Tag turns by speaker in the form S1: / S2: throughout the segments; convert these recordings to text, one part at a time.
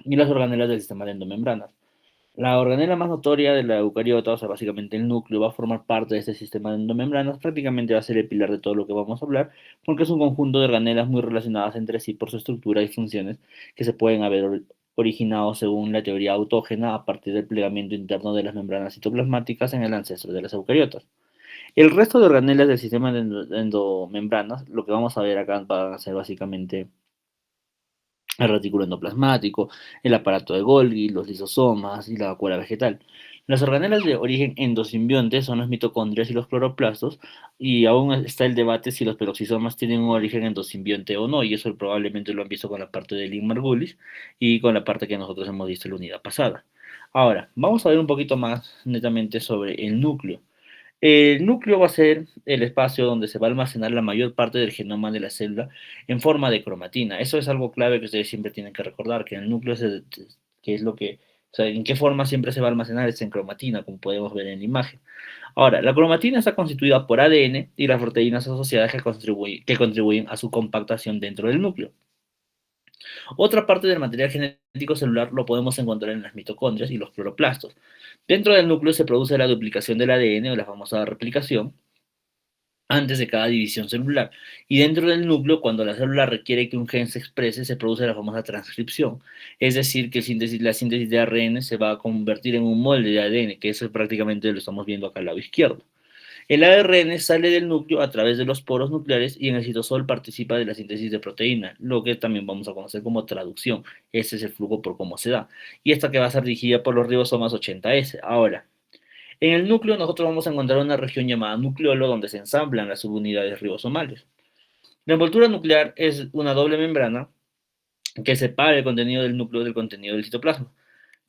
S1: y las organelas del sistema de endomembranas. La organela más notoria de la eucariota, o sea, básicamente el núcleo, va a formar parte de este sistema de endomembranas, prácticamente va a ser el pilar de todo lo que vamos a hablar, porque es un conjunto de organelas muy relacionadas entre sí por su estructura y funciones que se pueden haber originado según la teoría autógena a partir del plegamiento interno de las membranas citoplasmáticas en el ancestro de las eucariotas. El resto de organelas del sistema de endomembranas, lo que vamos a ver acá van a ser básicamente el retículo endoplasmático, el aparato de Golgi, los lisosomas y la vacuola vegetal. Las organelas de origen endosimbionte son las mitocondrias y los cloroplastos, y aún está el debate si los peroxisomas tienen un origen endosimbionte o no, y eso probablemente lo han visto con la parte de Lynn Margulis y con la parte que nosotros hemos visto en la unidad pasada. Ahora, vamos a ver un poquito más netamente sobre el núcleo. El núcleo va a ser el espacio donde se va a almacenar la mayor parte del genoma de la célula en forma de cromatina. Eso es algo clave que ustedes siempre tienen que recordar, que el núcleo que es lo que, o sea, en qué forma siempre se va a almacenar es en cromatina, como podemos ver en la imagen. Ahora, la cromatina está constituida por ADN y las proteínas asociadas que contribuyen a su compactación dentro del núcleo. Otra parte del material genético celular lo podemos encontrar en las mitocondrias y los cloroplastos. Dentro del núcleo se produce la duplicación del ADN o la famosa replicación, antes de cada división celular. Y dentro del núcleo, cuando la célula requiere que un gen se exprese, se produce la famosa transcripción. Es decir, que la síntesis de ARN se va a convertir en un molde de ADN, que eso prácticamente lo estamos viendo acá al lado izquierdo. El ARN sale del núcleo a través de los poros nucleares y en el citosol participa de la síntesis de proteína, lo que también vamos a conocer como traducción. Ese es el flujo por cómo se da. Y esta que va a ser dirigida por los ribosomas 80S. Ahora, en el núcleo nosotros vamos a encontrar una región llamada nucleolo donde se ensamblan las subunidades ribosomales. La envoltura nuclear es una doble membrana que separa el contenido del núcleo del contenido del citoplasma.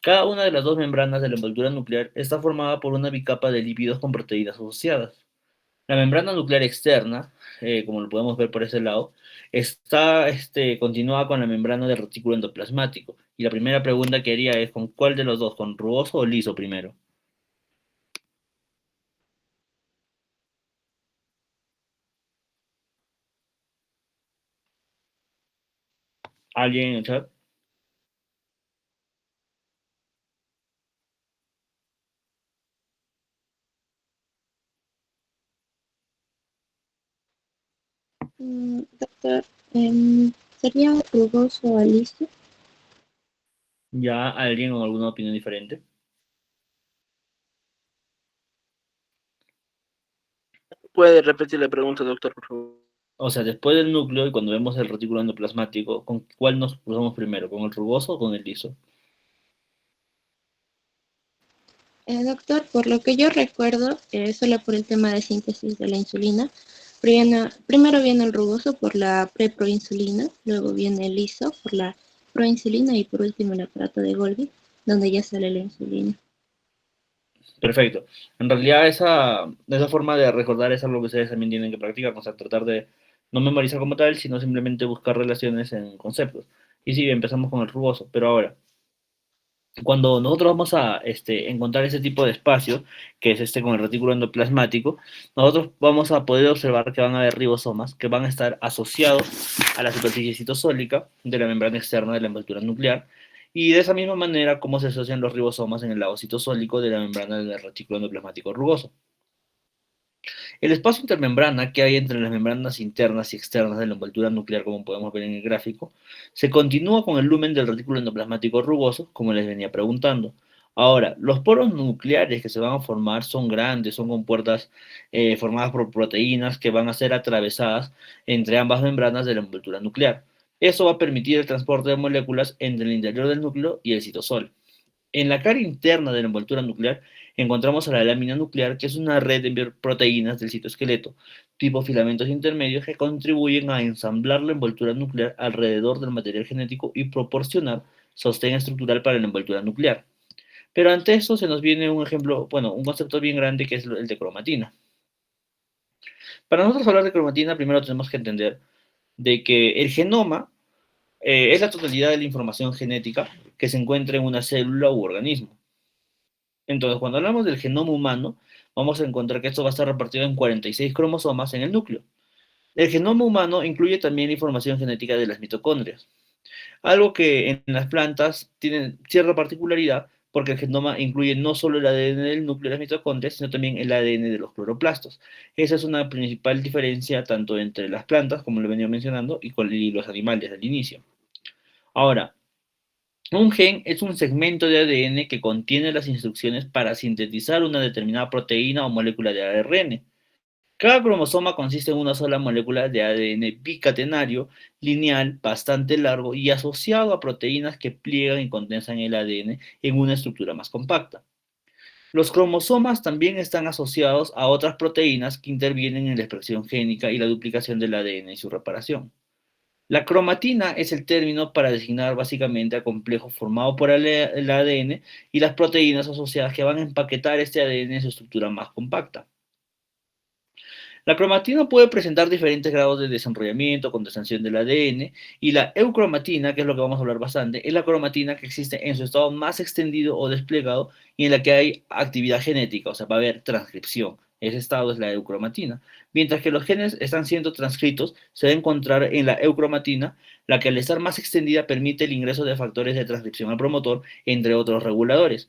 S1: Cada una de las dos membranas de la envoltura nuclear está formada por una bicapa de lípidos con proteínas asociadas. La membrana nuclear externa, como lo podemos ver por ese lado, está continúa con la membrana del retículo endoplasmático. Y la primera pregunta que haría es: ¿con cuál de los dos? ¿Con rugoso o liso primero? ¿Alguien en el chat?
S2: Doctor, ¿sería rugoso o liso?
S1: ¿Ya alguien con alguna opinión diferente?
S3: ¿Puede repetir la pregunta, doctor, por favor?
S1: O sea, después del núcleo y cuando vemos el retículo endoplasmático, ¿con cuál nos cruzamos primero? ¿Con el rugoso o con el liso?
S2: Doctor, por lo que yo recuerdo, solo por el tema de síntesis de la insulina, primero viene el rugoso por la preproinsulina, luego viene el liso por la proinsulina y por último el aparato de Golgi, donde ya sale la insulina.
S1: Perfecto. En realidad esa forma de recordar es algo que ustedes también tienen que practicar, o sea, tratar de no memorizar como tal, sino simplemente buscar relaciones en conceptos. Y sí, empezamos con el rugoso, pero ahora, cuando nosotros vamos a encontrar ese tipo de espacio, que es con el retículo endoplasmático, nosotros vamos a poder observar que van a haber ribosomas que van a estar asociados a la superficie citosólica de la membrana externa de la envoltura nuclear, y de esa misma manera como se asocian los ribosomas en el lado citosólico de la membrana del retículo endoplasmático rugoso. El espacio intermembrana que hay entre las membranas internas y externas de la envoltura nuclear, como podemos ver en el gráfico, se continúa con el lumen del retículo endoplasmático rugoso, como les venía preguntando. Ahora, los poros nucleares que se van a formar son grandes, son compuertas formadas por proteínas que van a ser atravesadas entre ambas membranas de la envoltura nuclear. Eso va a permitir el transporte de moléculas entre el interior del núcleo y el citosol. En la cara interna de la envoltura nuclear encontramos a la lámina nuclear, que es una red de proteínas del citoesqueleto, tipo filamentos intermedios que contribuyen a ensamblar la envoltura nuclear alrededor del material genético y proporcionar sostén estructural para la envoltura nuclear. Pero ante esto se nos viene un ejemplo, bueno, un concepto bien grande que es el de cromatina. Para nosotros hablar de cromatina, primero tenemos que entender de que el genoma es la totalidad de la información genética que se encuentra en una célula u organismo. Entonces, cuando hablamos del genoma humano, vamos a encontrar que esto va a estar repartido en 46 cromosomas en el núcleo. El genoma humano incluye también la información genética de las mitocondrias. Algo que en las plantas tiene cierta particularidad porque el genoma incluye no solo el ADN del núcleo de las mitocondrias, sino también el ADN de los cloroplastos. Esa es una principal diferencia tanto entre las plantas, como lo he venido mencionando, y los animales al inicio. Ahora, un gen es un segmento de ADN que contiene las instrucciones para sintetizar una determinada proteína o molécula de ARN. Cada cromosoma consiste en una sola molécula de ADN bicatenario, lineal, bastante largo y asociado a proteínas que pliegan y condensan el ADN en una estructura más compacta. Los cromosomas también están asociados a otras proteínas que intervienen en la expresión génica y la duplicación del ADN y su reparación. La cromatina es el término para designar básicamente al complejo formado por el ADN y las proteínas asociadas que van a empaquetar este ADN en su estructura más compacta. La cromatina puede presentar diferentes grados de desenrollamiento, condensación del ADN, y la eucromatina, que es lo que vamos a hablar bastante, es la cromatina que existe en su estado más extendido o desplegado y en la que hay actividad genética, o sea, va a haber transcripción. Ese estado es la eucromatina. Mientras que los genes están siendo transcritos, se va a encontrar en la eucromatina, la que al estar más extendida permite el ingreso de factores de transcripción al promotor, entre otros reguladores.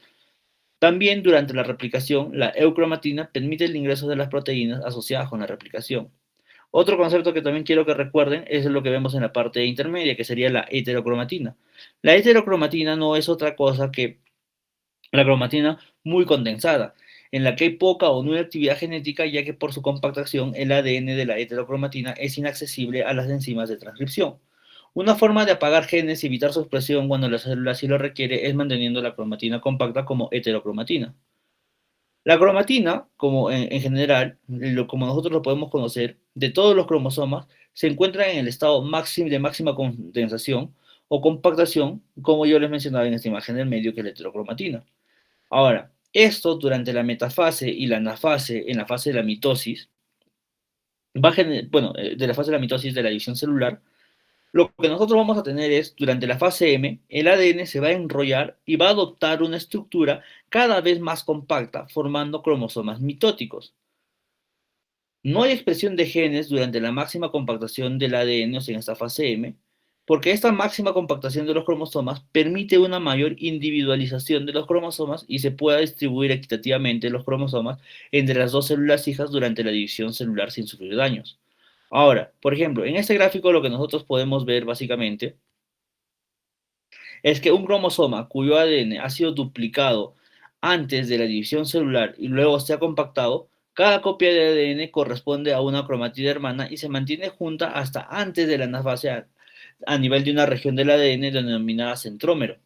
S1: También durante la replicación, la eucromatina permite el ingreso de las proteínas asociadas con la replicación. Otro concepto que también quiero que recuerden es lo que vemos en la parte intermedia, que sería la heterocromatina. La heterocromatina no es otra cosa que la cromatina muy condensada, en la que hay poca o nula actividad genética, ya que por su compactación el ADN de la heterocromatina es inaccesible a las enzimas de transcripción. Una forma de apagar genes y evitar su expresión cuando la célula así lo requiere es manteniendo la cromatina compacta como heterocromatina. La cromatina, como en general, como nosotros lo podemos conocer, de todos los cromosomas, se encuentra en el estado máximo de máxima condensación o compactación, como yo les mencionaba en esta imagen del medio, que es la heterocromatina. Ahora, esto durante la metafase y la anafase, en la fase de la mitosis, de la fase de la mitosis de la división celular, lo que nosotros vamos a tener es, durante la fase M, el ADN se va a enrollar y va a adoptar una estructura cada vez más compacta, formando cromosomas mitóticos. No hay expresión de genes durante la máxima compactación del ADN, o sea, en esta fase M, porque esta máxima compactación de los cromosomas permite una mayor individualización de los cromosomas y se pueda distribuir equitativamente los cromosomas entre las dos células hijas durante la división celular sin sufrir daños. Ahora, por ejemplo, en este gráfico lo que nosotros podemos ver básicamente es que un cromosoma cuyo ADN ha sido duplicado antes de la división celular y luego se ha compactado, cada copia de ADN corresponde a una cromatida hermana y se mantiene junta hasta antes de la anafase a nivel de una región del ADN denominada centrómero.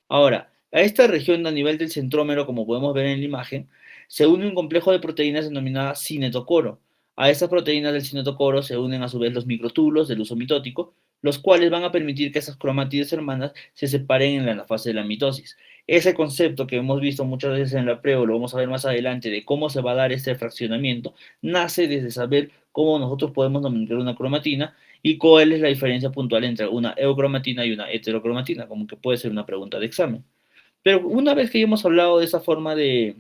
S1: Ahora, a esta región a nivel del centrómero, como podemos ver en la imagen, se une un complejo de proteínas denominada cinetocoro. A estas proteínas del cinetocoro se unen a su vez los microtúbulos del uso mitótico, los cuales van a permitir que esas cromátides hermanas se separen en la fase de la mitosis. Ese concepto que hemos visto muchas veces en la preo, lo vamos a ver más adelante, de cómo se va a dar este fraccionamiento, nace desde saber cómo nosotros podemos nominar una cromatina y cuál es la diferencia puntual entre una eucromatina y una heterocromatina, como que puede ser una pregunta de examen. Pero una vez que ya hemos hablado de esa forma de,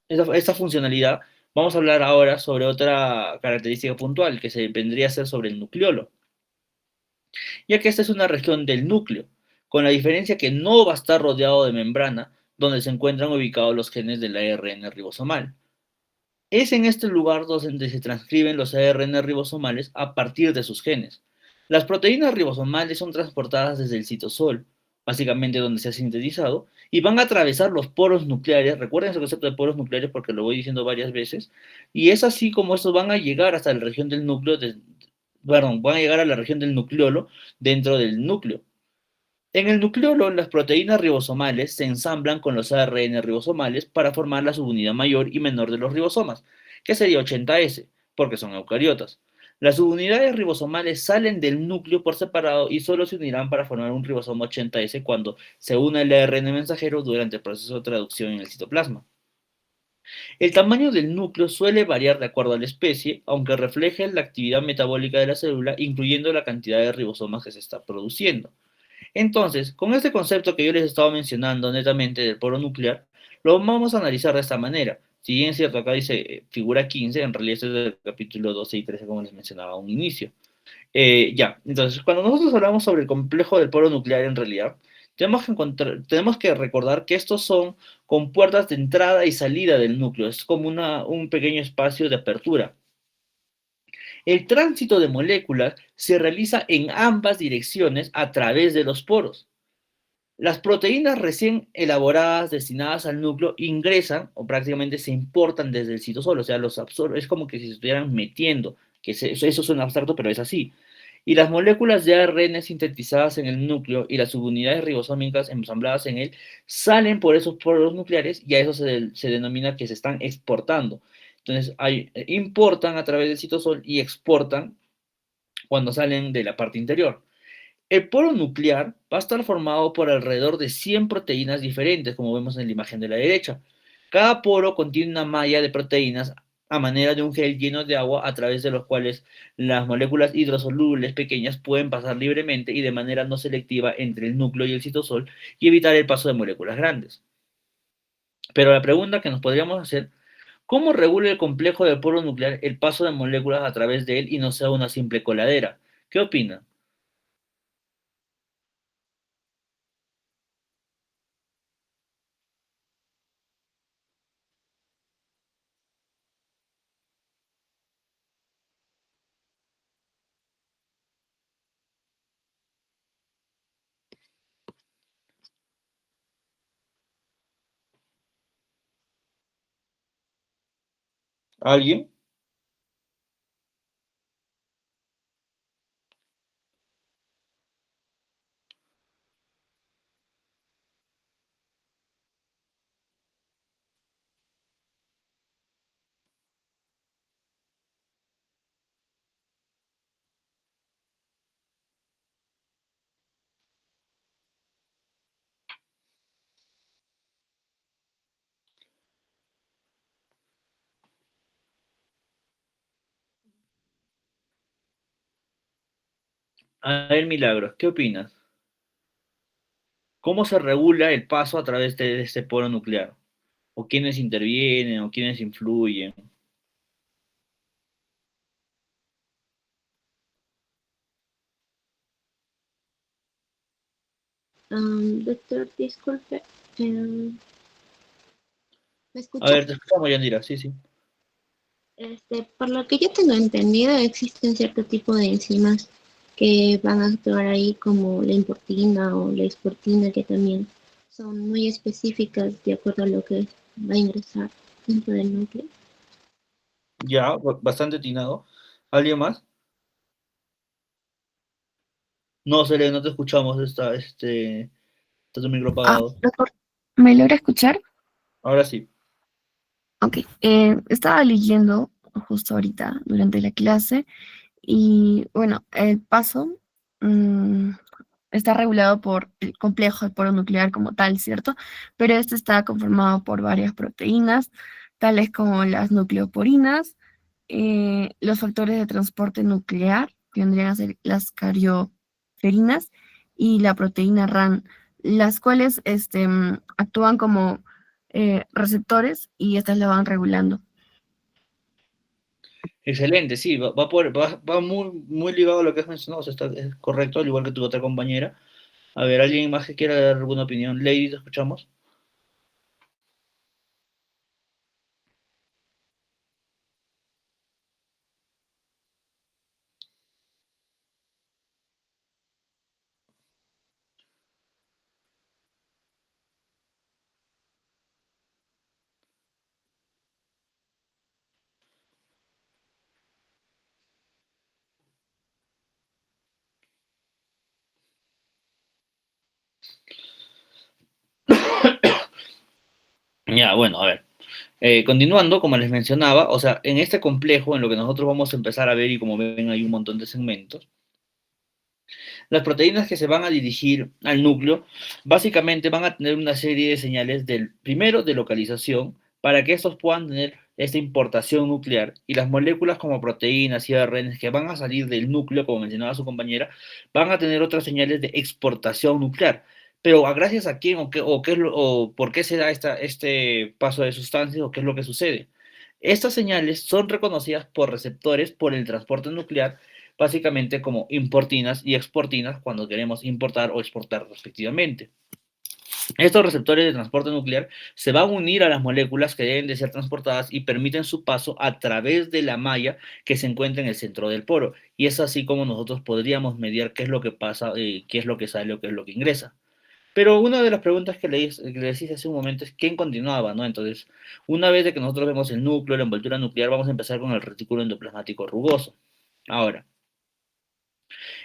S1: esa funcionalidad, vamos a hablar ahora sobre otra característica puntual, que se vendría a ser sobre el nucleolo, ya que esta es una región del núcleo, con la diferencia que no va a estar rodeado de membrana, donde se encuentran ubicados los genes del ARN ribosomal. Es en este lugar donde se transcriben los ARN ribosomales a partir de sus genes. Las proteínas ribosomales son transportadas desde el citosol, básicamente donde se ha sintetizado, y van a atravesar los poros nucleares. Recuerden ese concepto de poros nucleares porque lo voy diciendo varias veces. Y es así como estos van a llegar hasta la región del núcleo, van a llegar a la región del nucleolo dentro del núcleo. En el nucleolo, las proteínas ribosomales se ensamblan con los ARN ribosomales para formar la subunidad mayor y menor de los ribosomas, que sería 80S, porque son eucariotas. Las subunidades ribosomales salen del núcleo por separado y solo se unirán para formar un ribosoma 80S cuando se una el ARN mensajero durante el proceso de traducción en el citoplasma. El tamaño del núcleo suele variar de acuerdo a la especie, aunque refleje la actividad metabólica de la célula, incluyendo la cantidad de ribosomas que se está produciendo. Entonces, con este concepto que yo les estaba mencionando netamente del poro nuclear, lo vamos a analizar de esta manera. Si bien es cierto, acá dice figura 15, en realidad este es del capítulo 12 y 13, como les mencionaba a un inicio. Ya, entonces, cuando nosotros hablamos sobre el complejo del polo nuclear, en realidad, tenemos que recordar que estos son compuertas de entrada y salida del núcleo, es como un pequeño espacio de apertura. El tránsito de moléculas se realiza en ambas direcciones a través de los poros. Las proteínas recién elaboradas destinadas al núcleo ingresan o prácticamente se importan desde el citosol, o sea, los absorben, es como que si se estuvieran metiendo, eso suena abstracto, pero es así. Y las moléculas de ARN sintetizadas en el núcleo y las subunidades ribosómicas ensambladas en él salen por esos poros nucleares y a eso se denomina que se están exportando. Entonces, importan a través del citosol y exportan cuando salen de la parte interior. El poro nuclear va a estar formado por alrededor de 100 proteínas diferentes, como vemos en la imagen de la derecha. Cada poro contiene una malla de proteínas a manera de un gel lleno de agua a través de los cuales las moléculas hidrosolubles pequeñas pueden pasar libremente y de manera no selectiva entre el núcleo y el citosol y evitar el paso de moléculas grandes. Pero la pregunta que nos podríamos hacer, ¿cómo regula el complejo del poro nuclear el paso de moléculas a través de él y no sea una simple coladera? ¿Qué opina? ¿Alguien? A ver, Milagros, ¿qué opinas? ¿Cómo se regula el paso a través de este polo nuclear? ¿O quiénes intervienen? ¿O quiénes influyen?
S2: Doctor, disculpe, ¿me
S1: A
S2: escucha?
S1: ver, te escuchamos, Yandira, sí, sí.
S2: Por lo que yo tengo entendido, existen cierto tipo de enzimas que van a actuar ahí como la importina o la exportina, que también son muy específicas de acuerdo a lo que va a ingresar dentro del núcleo.
S1: Ya, bastante atinado. ¿Alguien más? No, Selene, no te escuchamos, está tu micro
S4: Ah,
S1: apagado.
S4: doctor, ¿me logra escuchar?
S1: Ahora sí.
S4: Ok, estaba leyendo justo ahorita durante la clase y bueno, el paso mm, está regulado por el complejo del polo nuclear como tal, ¿cierto? Pero este está conformado por varias proteínas, tales como las nucleoporinas, los factores de transporte nuclear, que vendrían a ser las carioferinas, y la proteína RAN, las cuales actúan como receptores y estas la van regulando.
S1: Excelente, sí, va muy ligado a lo que has mencionado, o sea, es correcto, al igual que tu otra compañera. A ver, ¿alguien más que quiera dar alguna opinión? Lady, ¿te escuchamos? Ya, bueno, a ver. Continuando, como les mencionaba, o sea, en este complejo, en lo que nosotros vamos a empezar a ver, y como ven, hay un montón de segmentos, las proteínas que se van a dirigir al núcleo básicamente van a tener una serie de señales primero de localización para que estos puedan tener esta importación nuclear y las moléculas como proteínas y ARN que van a salir del núcleo, como mencionaba su compañera, van a tener otras señales de exportación nuclear. Pero gracias a quién o por qué se da este paso de sustancias o qué es lo que sucede. Estas señales son reconocidas por receptores por el transporte nuclear básicamente como importinas y exportinas cuando queremos importar o exportar respectivamente. Estos receptores de transporte nuclear se van a unir a las moléculas que deben de ser transportadas y permiten su paso a través de la malla que se encuentra en el centro del poro. Y es así como nosotros podríamos mediar qué es lo que pasa, qué es lo que sale o qué es lo que ingresa. Pero una de las preguntas que les hice hace un momento es quién continuaba, ¿no? Entonces, una vez de que nosotros vemos el núcleo, la envoltura nuclear, vamos a empezar con el retículo endoplasmático rugoso. Ahora,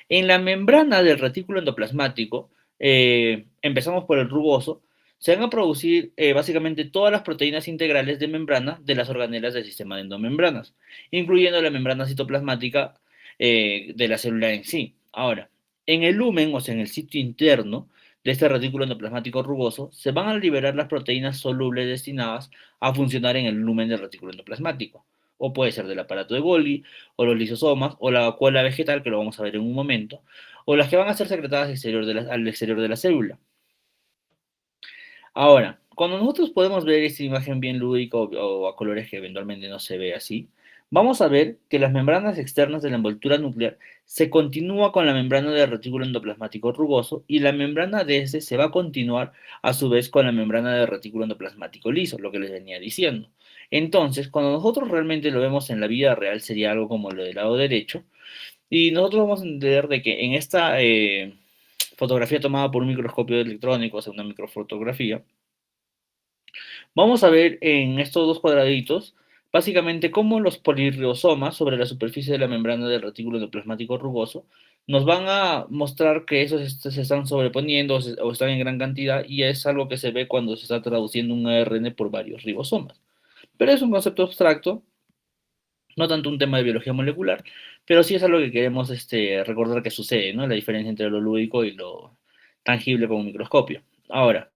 S1: en la membrana del retículo endoplasmático, empezamos por el rugoso, se van a producir básicamente todas las proteínas integrales de membrana de las organelas del sistema de endomembranas, incluyendo la membrana citoplasmática de la célula en sí. Ahora, en el lumen, o sea, en el sitio interno de este retículo endoplasmático rugoso, se van a liberar las proteínas solubles destinadas a funcionar en el lumen del retículo endoplasmático, o puede ser del aparato de Golgi, o los lisosomas, o la cola vegetal, que lo vamos a ver en un momento, o las que van a ser secretadas al exterior de la célula. Ahora, cuando nosotros podemos ver esta imagen bien lúdica o a colores que eventualmente no se ve así, vamos a ver que las membranas externas de la envoltura nuclear se continúa con la membrana del retículo endoplasmático rugoso y la membrana de este se va a continuar a su vez con la membrana del retículo endoplasmático liso, lo que les venía diciendo. Entonces, cuando nosotros realmente lo vemos en la vida real, sería algo como lo del lado derecho, y nosotros vamos a entender de que en esta fotografía tomada por un microscopio electrónico, o sea, una microfotografía, vamos a ver en estos dos cuadraditos básicamente cómo los polirribosomas sobre la superficie de la membrana del retículo endoplasmático rugoso nos van a mostrar que esos se están sobreponiendo o están en gran cantidad y es algo que se ve cuando se está traduciendo un ARN por varios ribosomas. Pero es un concepto abstracto, no tanto un tema de biología molecular, pero sí es algo que queremos recordar que sucede, ¿no? La diferencia entre lo lúdico y lo tangible con un microscopio. Ahora,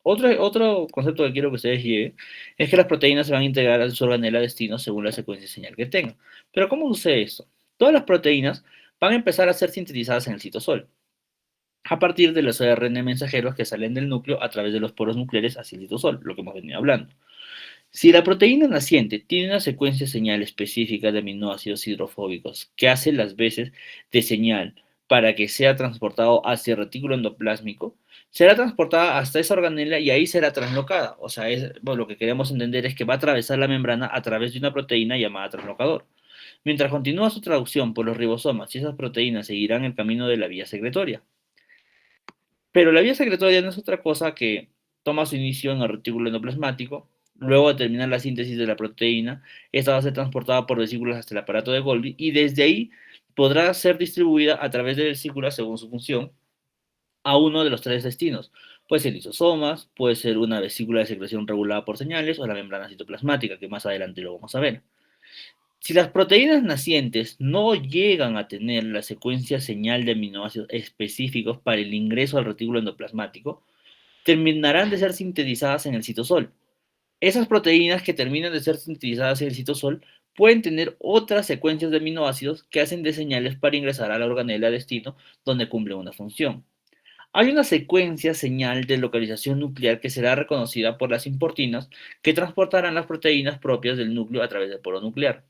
S1: otro concepto que quiero que ustedes lleguen es que las proteínas se van a integrar a su organela destino según la secuencia de señal que tengan. Pero ¿cómo sucede esto? Todas las proteínas van a empezar a ser sintetizadas en el citosol a partir de los ARN mensajeros que salen del núcleo a través de los poros nucleares hacia el citosol, lo que hemos venido hablando. Si la proteína naciente tiene una secuencia señal específica de aminoácidos hidrofóbicos que hace las veces de señal para que sea transportado hacia el retículo endoplásmico, será transportada hasta esa organela y ahí será translocada. O sea, lo que queremos entender es que va a atravesar la membrana a través de una proteína llamada translocador. Mientras continúa su traducción por los ribosomas y esas proteínas seguirán el camino de la vía secretoria. Pero la vía secretoria no es otra cosa que toma su inicio en el retículo endoplasmático, luego de terminar la síntesis de la proteína, esta va a ser transportada por vesículas hasta el aparato de Golgi y desde ahí podrá ser distribuida a través de vesículas según su función a uno de los tres destinos. Puede ser lisosomas, puede ser una vesícula de secreción regulada por señales o la membrana citoplasmática, que más adelante lo vamos a ver. Si las proteínas nacientes no llegan a tener la secuencia señal de aminoácidos específicos para el ingreso al retículo endoplasmático, terminarán de ser sintetizadas en el citosol. Esas proteínas que terminan de ser sintetizadas en el citosol pueden tener otras secuencias de aminoácidos que hacen de señales para ingresar a la organela destino donde cumple una función. Hay una secuencia señal de localización nuclear que será reconocida por las importinas que transportarán las proteínas propias del núcleo a través del poro nuclear.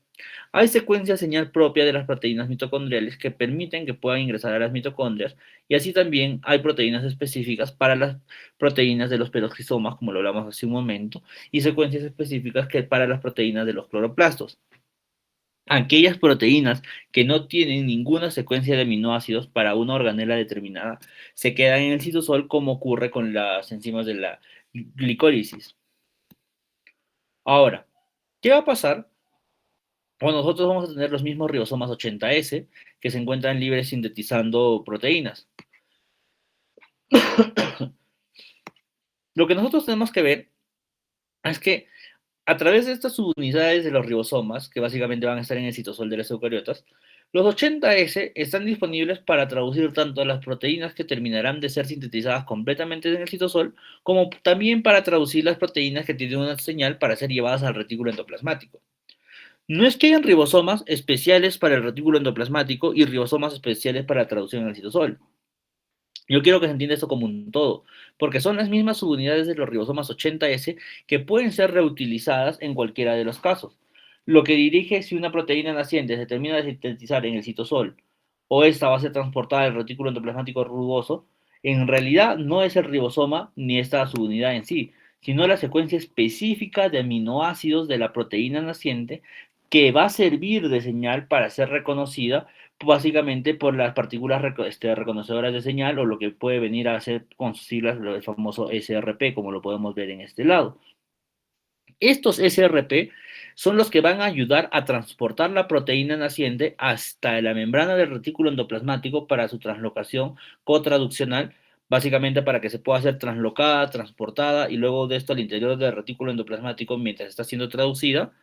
S1: Hay secuencia señal propia de las proteínas mitocondriales que permiten que puedan ingresar a las mitocondrias y así también hay proteínas específicas para las proteínas de los peroxisomas, como lo hablamos hace un momento, y secuencias específicas que para las proteínas de los cloroplastos. Aquellas proteínas que no tienen ninguna secuencia de aminoácidos para una organela determinada se quedan en el citosol como ocurre con las enzimas de la glicólisis. Ahora, ¿qué va a pasar? Bueno, nosotros vamos a tener los mismos ribosomas 80S que se encuentran libres sintetizando proteínas. Lo que nosotros tenemos que ver es que a través de estas subunidades de los ribosomas, que básicamente van a estar en el citosol de las eucariotas, los 80S están disponibles para traducir tanto las proteínas que terminarán de ser sintetizadas completamente en el citosol, como también para traducir las proteínas que tienen una señal para ser llevadas al retículo endoplasmático. No es que hayan ribosomas especiales para el retículo endoplasmático y ribosomas especiales para la traducción en el citosol. Yo quiero que se entienda esto como un todo, porque son las mismas subunidades de los ribosomas 80S que pueden ser reutilizadas en cualquiera de los casos. lo que dirige si una proteína naciente se termina de sintetizar en el citosol o esta va a ser transportada al retículo endoplasmático rugoso, en realidad no es el ribosoma ni esta subunidad en sí, sino la secuencia específica de aminoácidos de la proteína naciente que va a servir de señal para ser reconocida básicamente por las partículas reconocedoras de señal o lo que puede venir a ser con sus siglas el famoso SRP, como lo podemos ver en este lado. Estos SRP son los que van a ayudar a transportar la proteína naciente hasta la membrana del retículo endoplasmático para su translocación cotraduccional, básicamente para que se pueda ser translocada, transportada y luego de esto al interior del retículo endoplasmático mientras está siendo traducida.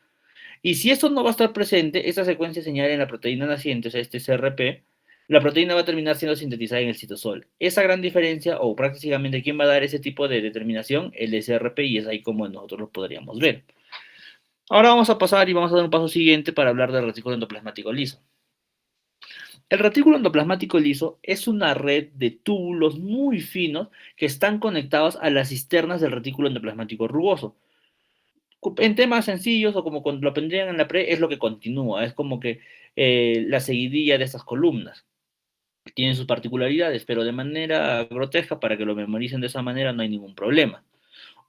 S1: Y si esto no va a estar presente, esta secuencia señala en la proteína naciente, o sea, este CRP, la proteína va a terminar siendo sintetizada en el citosol. Esa gran diferencia, o prácticamente quién va a dar ese tipo de determinación, el SRP, y es ahí como nosotros lo podríamos ver. Ahora vamos a pasar y vamos a dar un paso siguiente para hablar del retículo endoplasmático liso. El retículo endoplasmático liso es una red de túbulos muy finos que están conectados a las cisternas del retículo endoplasmático rugoso. En temas sencillos o como cuando lo aprendían en la pre, es lo que continúa, es como que la seguidilla de estas columnas. Tienen sus particularidades, pero de manera grotesca, para que lo memoricen de esa manera, no hay ningún problema.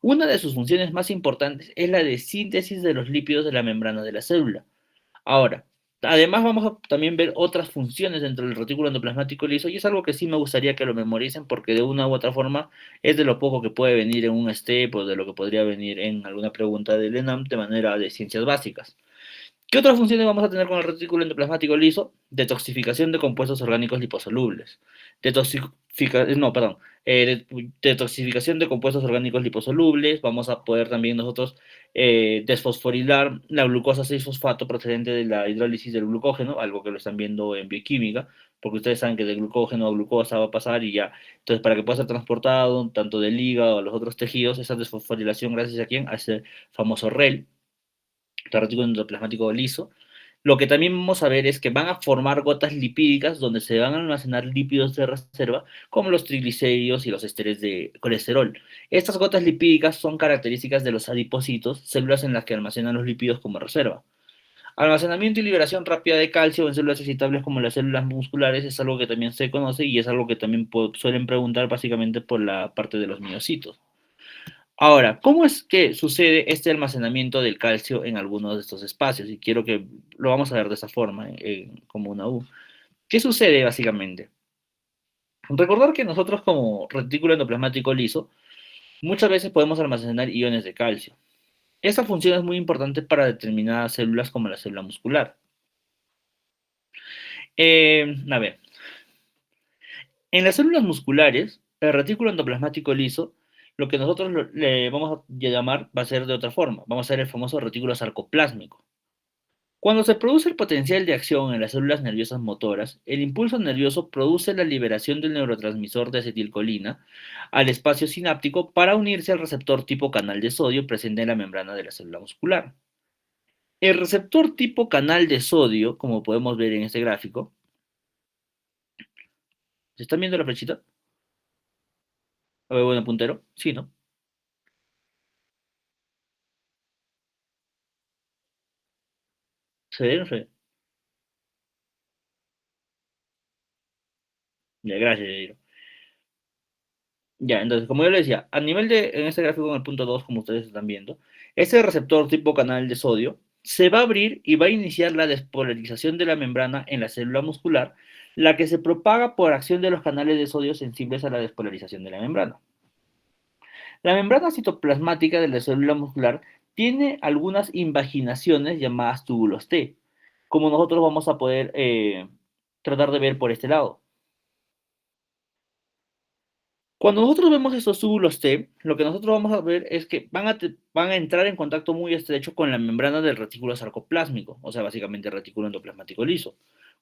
S1: Una de sus funciones más importantes es la de síntesis de los lípidos de la membrana de la célula. Ahora, además vamos a también ver otras funciones dentro del retículo endoplasmático liso y es algo que sí me gustaría que lo memoricen porque de una u otra forma es de lo poco que puede venir en un STEP o de lo que podría venir en alguna pregunta del ENAM de manera de ciencias básicas. ¿Qué otras funciones vamos a tener con el retículo endoplasmático liso? Detoxificación de compuestos orgánicos liposolubles. Detoxificación de compuestos orgánicos liposolubles. Vamos a poder también nosotros desfosforilar la glucosa 6-fosfato procedente de la hidrólisis del glucógeno, algo que lo están viendo en bioquímica, porque ustedes saben que de glucógeno a glucosa va a pasar y ya. Entonces, para que pueda ser transportado tanto del hígado a los otros tejidos, esa desfosforilación, gracias a quién, a ese famoso REL, retículo endoplasmático liso. Lo que también vamos a ver es que van a formar gotas lipídicas donde se van a almacenar lípidos de reserva, como los triglicéridos y los esteres de colesterol. Estas gotas lipídicas son características de los adipocitos, células en las que almacenan los lípidos como reserva. Almacenamiento y liberación rápida de calcio en células excitables como las células musculares es algo que también se conoce y es algo que también suelen preguntar básicamente por la parte de los miocitos. Ahora, ¿cómo es que sucede este almacenamiento del calcio en algunos de estos espacios? Y quiero que lo vamos a ver de esa forma, como una U. ¿Qué sucede básicamente? Recordar que nosotros como retículo endoplasmático liso, muchas veces podemos almacenar iones de calcio. Esta función es muy importante para determinadas células como la célula muscular. A ver, en las células musculares, el retículo endoplasmático liso, lo que nosotros le vamos a llamar va a ser de otra forma. Vamos a hacer el famoso retículo sarcoplásmico. Cuando se produce el potencial de acción en las células nerviosas motoras, el impulso nervioso produce la liberación del neurotransmisor de acetilcolina al espacio sináptico para unirse al receptor tipo canal de sodio presente en la membrana de la célula muscular. El receptor tipo canal de sodio, como podemos ver en este gráfico, ¿se están viendo la flechita? A ver, bueno, puntero. Sí, ¿no? ¿Se ve? ¿No se ve? Ya, gracias, Jairo. Ya, entonces, como yo le decía, a nivel de, en este gráfico en el punto 2, como ustedes están viendo, ese receptor tipo canal de sodio se va a abrir y va a iniciar la despolarización de la membrana en la célula muscular, la que se propaga por acción de los canales de sodio sensibles a la despolarización de la membrana. La membrana citoplasmática de la célula muscular tiene algunas invaginaciones llamadas túbulos T, como nosotros vamos a poder tratar de ver por este lado. Cuando nosotros vemos estos túbulos T, lo que nosotros vamos a ver es que van a entrar en contacto muy estrecho con la membrana del retículo sarcoplásmico, o sea, básicamente el retículo endoplasmático liso.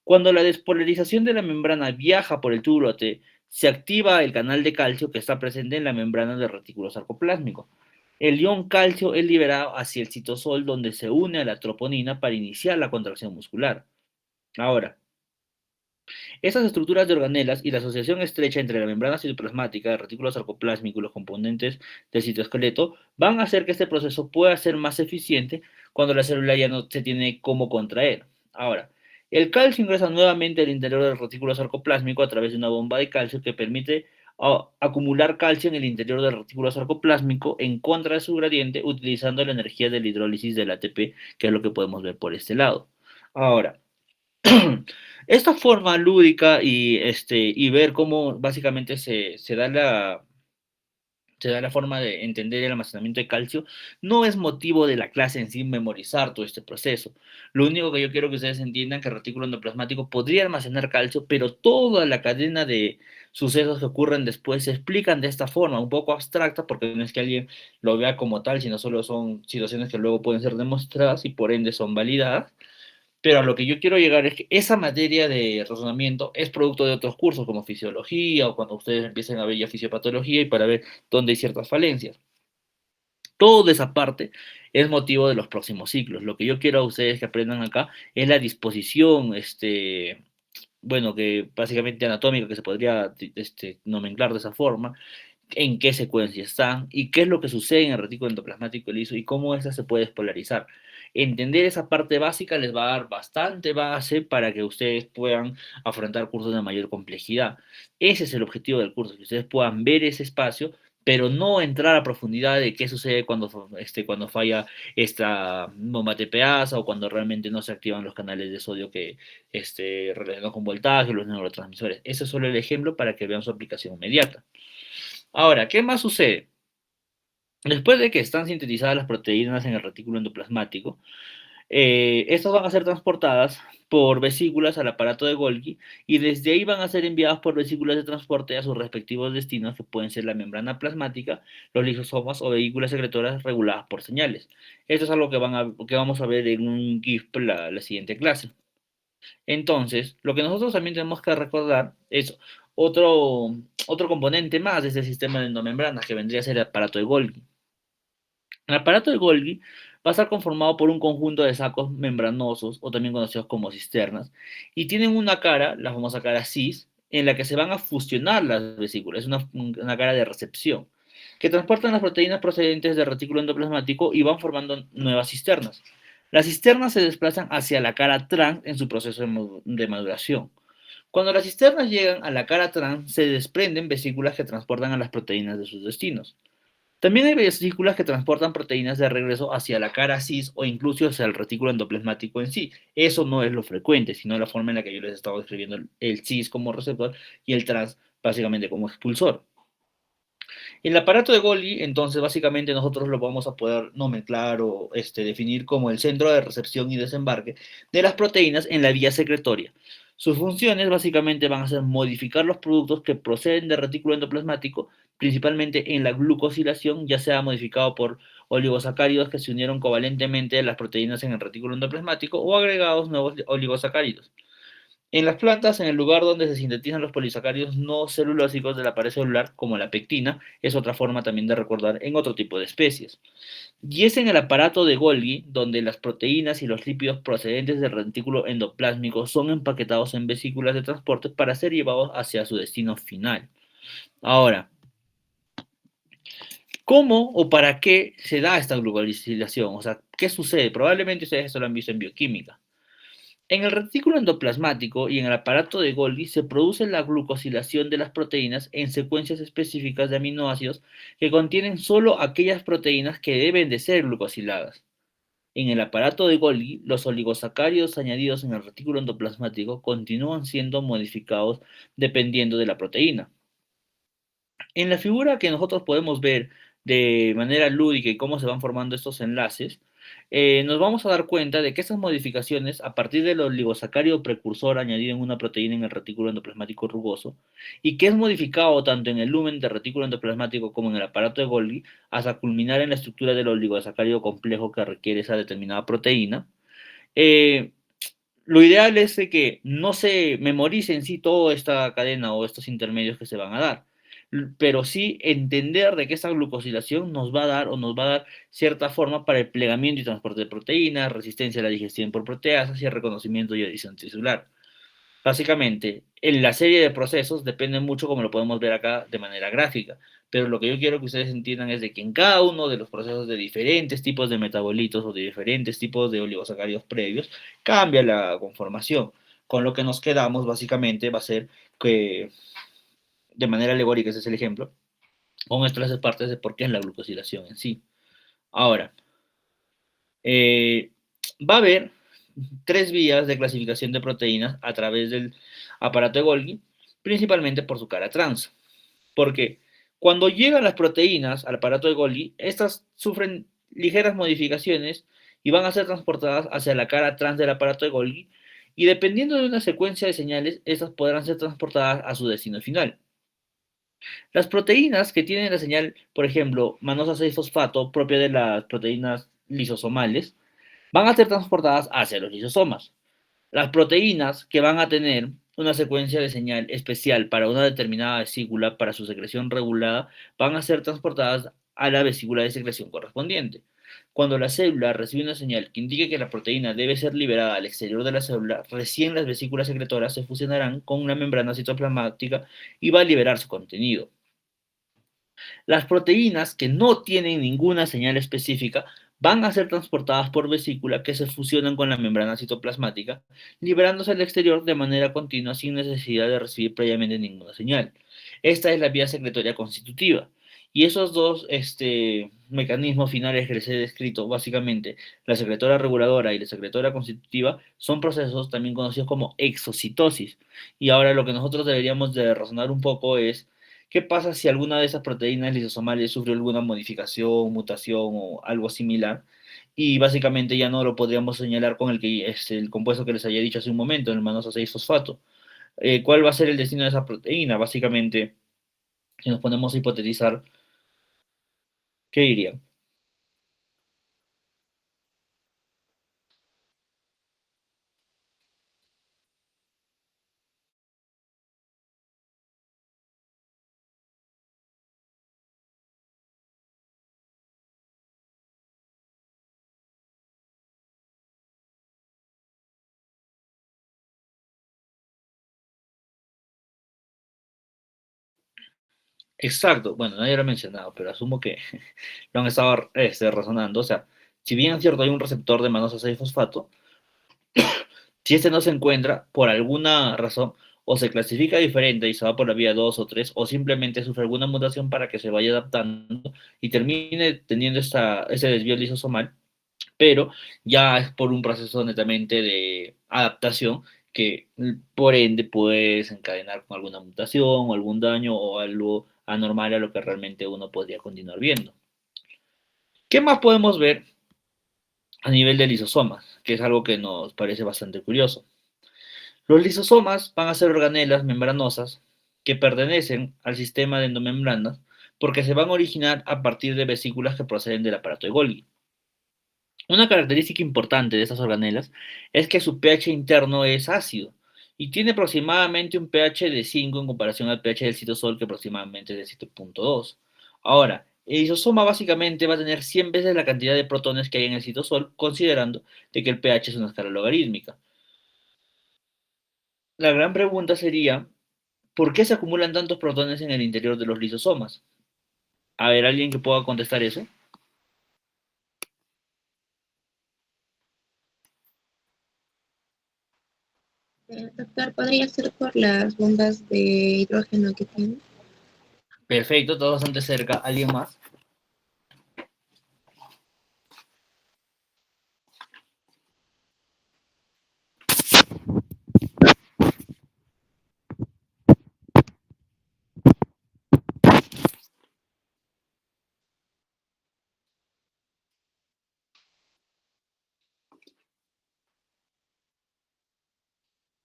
S1: Cuando la despolarización de la membrana viaja por el túbulo T, se activa el canal de calcio que está presente en la membrana del retículo sarcoplásmico. El ion calcio es liberado hacia el citosol donde se une a la troponina para iniciar la contracción muscular. Ahora, Estas estructuras de organelas y la asociación estrecha entre la membrana citoplasmática, el retículo sarcoplásmico y los componentes del citoesqueleto van a hacer que este proceso pueda ser más eficiente cuando la célula ya no se tiene cómo contraer. Ahora, el calcio ingresa nuevamente al interior del retículo sarcoplásmico a través de una bomba de calcio que permite acumular calcio en el interior del retículo sarcoplásmico en contra de su gradiente utilizando la energía de la hidrólisis del ATP, que es lo que podemos ver por este lado. Ahora, esta forma lúdica y ver cómo básicamente se da la forma de entender el almacenamiento de calcio, no es motivo de la clase en sí memorizar todo este proceso. Lo único que yo quiero que ustedes entiendan es que el retículo endoplasmático podría almacenar calcio, pero toda la cadena de sucesos que ocurren después se explican de esta forma, un poco abstracta, porque no es que alguien lo vea como tal, sino solo son situaciones que luego pueden ser demostradas y por ende son validadas. Pero a lo que yo quiero llegar es que esa materia de razonamiento es producto de otros cursos como fisiología o cuando ustedes empiecen a ver ya fisiopatología y para ver dónde hay ciertas falencias. Todo esa parte es motivo de los próximos ciclos. Lo que yo quiero a ustedes que aprendan acá es la disposición, bueno, que básicamente anatómica, que se podría nomenclar de esa forma, en qué secuencia están y qué es lo que sucede en el retículo endoplasmático liso y cómo ésta se puede despolarizar. Entender esa parte básica les va a dar bastante base para que ustedes puedan afrontar cursos de mayor complejidad. Ese es el objetivo del curso, que ustedes puedan ver ese espacio, pero no entrar a profundidad de qué sucede cuando falla esta bomba TPasa o cuando realmente no se activan los canales de sodio que relacionados con voltaje, los neurotransmisores. Ese es solo el ejemplo para que vean su aplicación inmediata. Ahora, ¿qué más sucede? Después de que están sintetizadas las proteínas en el retículo endoplasmático, estas van a ser transportadas por vesículas al aparato de Golgi y desde ahí van a ser enviadas por vesículas de transporte a sus respectivos destinos, que pueden ser la membrana plasmática, los lisosomas o vehículas secretoras reguladas por señales. Esto es algo que vamos a ver en un GIF la siguiente clase. Entonces, lo que nosotros también tenemos que recordar es otro componente más de este sistema de endomembranas, que vendría a ser el aparato de Golgi. El aparato de Golgi va a estar conformado por un conjunto de sacos membranosos, o también conocidos como cisternas, y tienen una cara, la famosa cara cis, en la que se van a fusionar las vesículas, es una cara de recepción, que transportan las proteínas procedentes del retículo endoplasmático y van formando nuevas cisternas. Las cisternas se desplazan hacia la cara trans en su proceso de maduración. Cuando las cisternas llegan a la cara trans, se desprenden vesículas que transportan a las proteínas de sus destinos. También hay vesículas que transportan proteínas de regreso hacia la cara cis o incluso hacia el retículo endoplasmático en sí. Eso no es lo frecuente, sino la forma en la que yo les estaba describiendo el cis como receptor y el trans básicamente como expulsor. El aparato de Golgi, entonces, básicamente nosotros lo vamos a poder nomenclar o definir como el centro de recepción y desembarque de las proteínas en la vía secretoria. Sus funciones básicamente van a ser modificar los productos que proceden del retículo endoplasmático, principalmente en la glucosilación, ya sea modificado por oligosacáridos que se unieron covalentemente a las proteínas en el retículo endoplasmático o agregados nuevos oligosacáridos. En las plantas, en el lugar donde se sintetizan los polisacáridos no celulósicos de la pared celular, como la pectina, es otra forma también de recordar en otro tipo de especies. Y es en el aparato de Golgi donde las proteínas y los lípidos procedentes del retículo endoplásmico son empaquetados en vesículas de transporte para ser llevados hacia su destino final. Ahora, ¿cómo o para qué se da esta glucosilación? O sea, ¿qué sucede? Probablemente ustedes esto lo han visto en bioquímica. En el retículo endoplasmático y en el aparato de Golgi se produce la glucosilación de las proteínas en secuencias específicas de aminoácidos que contienen solo aquellas proteínas que deben de ser glucosiladas. En el aparato de Golgi, los oligosacáridos añadidos en el retículo endoplasmático continúan siendo modificados dependiendo de la proteína. En la figura que nosotros podemos ver de manera lúdica y cómo se van formando estos enlaces, nos vamos a dar cuenta de que estas modificaciones, a partir del oligosacárido precursor añadido en una proteína en el retículo endoplasmático rugoso, y que es modificado tanto en el lumen del retículo endoplasmático como en el aparato de Golgi, hasta culminar en la estructura del oligosacárido complejo que requiere esa determinada proteína, eh, lo ideal es de que no se memorice en sí toda esta cadena o estos intermedios que se van a dar, pero sí entender de que esta glucosilación nos va a dar o nos va a dar cierta forma para el plegamiento y transporte de proteínas, resistencia a la digestión por proteasas y el reconocimiento y adición tisular. Básicamente, en la serie de procesos depende mucho, como lo podemos ver acá, de manera gráfica. Pero lo que yo quiero que ustedes entiendan es de que en cada uno de los procesos de diferentes tipos de metabolitos o de diferentes tipos de oligosacáridos previos, cambia la conformación. Con lo que nos quedamos, básicamente, va a ser que, de manera alegórica, ese es el ejemplo, con estas tres partes de por qué es la glucosilación en sí. Ahora, eh, va a haber tres vías de clasificación de proteínas a través del aparato de Golgi, principalmente por su cara trans. Porque cuando llegan las proteínas al aparato de Golgi, estas sufren ligeras modificaciones y van a ser transportadas hacia la cara trans del aparato de Golgi, y dependiendo de una secuencia de señales, estas podrán ser transportadas a su destino final. Las proteínas que tienen la señal, por ejemplo, manosa 6-fosfato, propia de las proteínas lisosomales, van a ser transportadas hacia los lisosomas. Las proteínas que van a tener una secuencia de señal especial para una determinada vesícula para su secreción regulada van a ser transportadas a la vesícula de secreción correspondiente. Cuando la célula recibe una señal que indique que la proteína debe ser liberada al exterior de la célula, recién las vesículas secretoras se fusionarán con una membrana citoplasmática y va a liberar su contenido. Las proteínas que no tienen ninguna señal específica van a ser transportadas por vesícula que se fusionan con la membrana citoplasmática, liberándose al exterior de manera continua sin necesidad de recibir previamente ninguna señal. Esta es la vía secretoria constitutiva. Y esos dos mecanismos finales que les he descrito, básicamente, la secretora reguladora y la secretora constitutiva, son procesos también conocidos como exocitosis. Y ahora lo que nosotros deberíamos de razonar un poco es ¿qué pasa si alguna de esas proteínas lisosomales sufre alguna modificación, mutación o algo similar? Y básicamente ya no lo podríamos señalar con el que es el compuesto que les había dicho hace un momento, el manoso 6-fosfato. ¿Cuál va a ser el destino de esa proteína? Básicamente, si nos ponemos a hipotetizar, ¿qué dirían? Exacto, bueno, nadie lo ha mencionado, pero asumo que lo han estado razonando. O sea, si bien es cierto hay un receptor de manoso 6-fosfato, si este no se encuentra, por alguna razón, o se clasifica diferente y se va por la vía 2 o 3, o simplemente sufre alguna mutación para que se vaya adaptando y termine teniendo ese desvío lisosomal, pero ya es por un proceso netamente de adaptación que por ende puede desencadenar con alguna mutación o algún daño o algo anormal a lo que realmente uno podría continuar viendo. ¿Qué más podemos ver a nivel de lisosomas? Que es algo que nos parece bastante curioso. Los lisosomas van a ser organelas membranosas que pertenecen al sistema de endomembranas porque se van a originar a partir de vesículas que proceden del aparato de Golgi. Una característica importante de estas organelas es que su pH interno es ácido y tiene aproximadamente un pH de 5 en comparación al pH del citosol, que aproximadamente es de 7.2. Ahora, el lisosoma básicamente va a tener 100 veces la cantidad de protones que hay en el citosol, considerando de que el pH es una escala logarítmica. La gran pregunta sería, ¿por qué se acumulan tantos protones en el interior de los lisosomas? A ver, ¿alguien que pueda contestar eso?
S2: Doctor, ¿podría ser por las bombas de hidrógeno que tiene?
S1: Perfecto, todo bastante cerca. ¿Alguien más?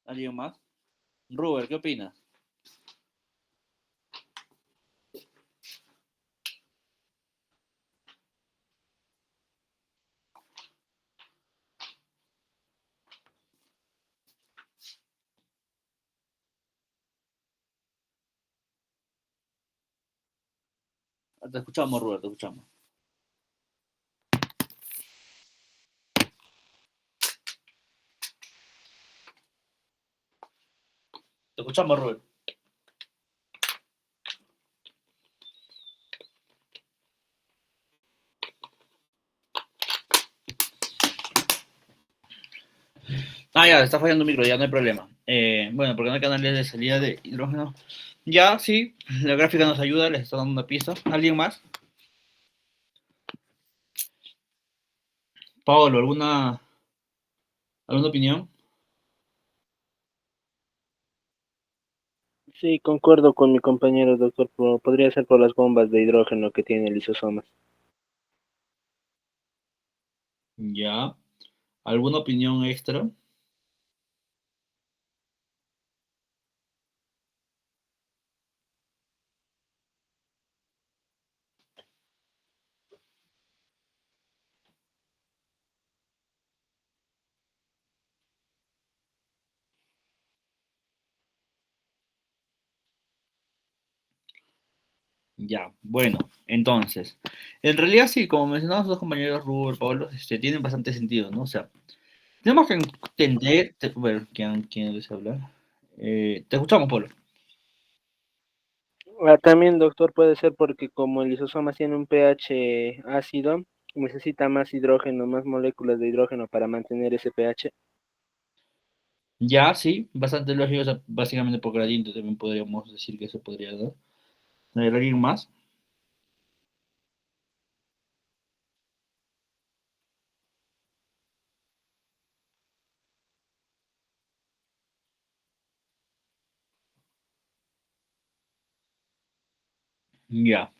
S1: ¿Alguien más? Robert, ¿qué opinas? Te escuchamos, Robert, te escuchamos. Te escuchamos, Rubén. Ah, ya, está fallando un micro, ya no hay problema. Bueno, porque no hay canales de salida de hidrógeno. Ya, sí, la gráfica nos ayuda, les está dando una pista. ¿Alguien más? Pablo, ¿alguna opinión?
S3: Sí, concuerdo con mi compañero, doctor. Podría ser por las bombas de hidrógeno que tiene el lisosoma.
S1: Ya. ¿Alguna opinión extra? Ya, bueno, entonces, en realidad sí, como mencionamos los compañeros Rubén, Pablo, tienen bastante sentido, ¿no? O sea, tenemos que entender, bueno, ¿quién desea hablar? Te escuchamos, Pablo.
S3: También, doctor, puede ser porque como el lisosoma tiene un pH ácido, necesita más hidrógeno, más moléculas de hidrógeno para mantener ese pH.
S1: Ya, sí, bastante lógico, o sea, básicamente por gradiente también podríamos decir que se podría dar. ¿Hay alguien más? Ya.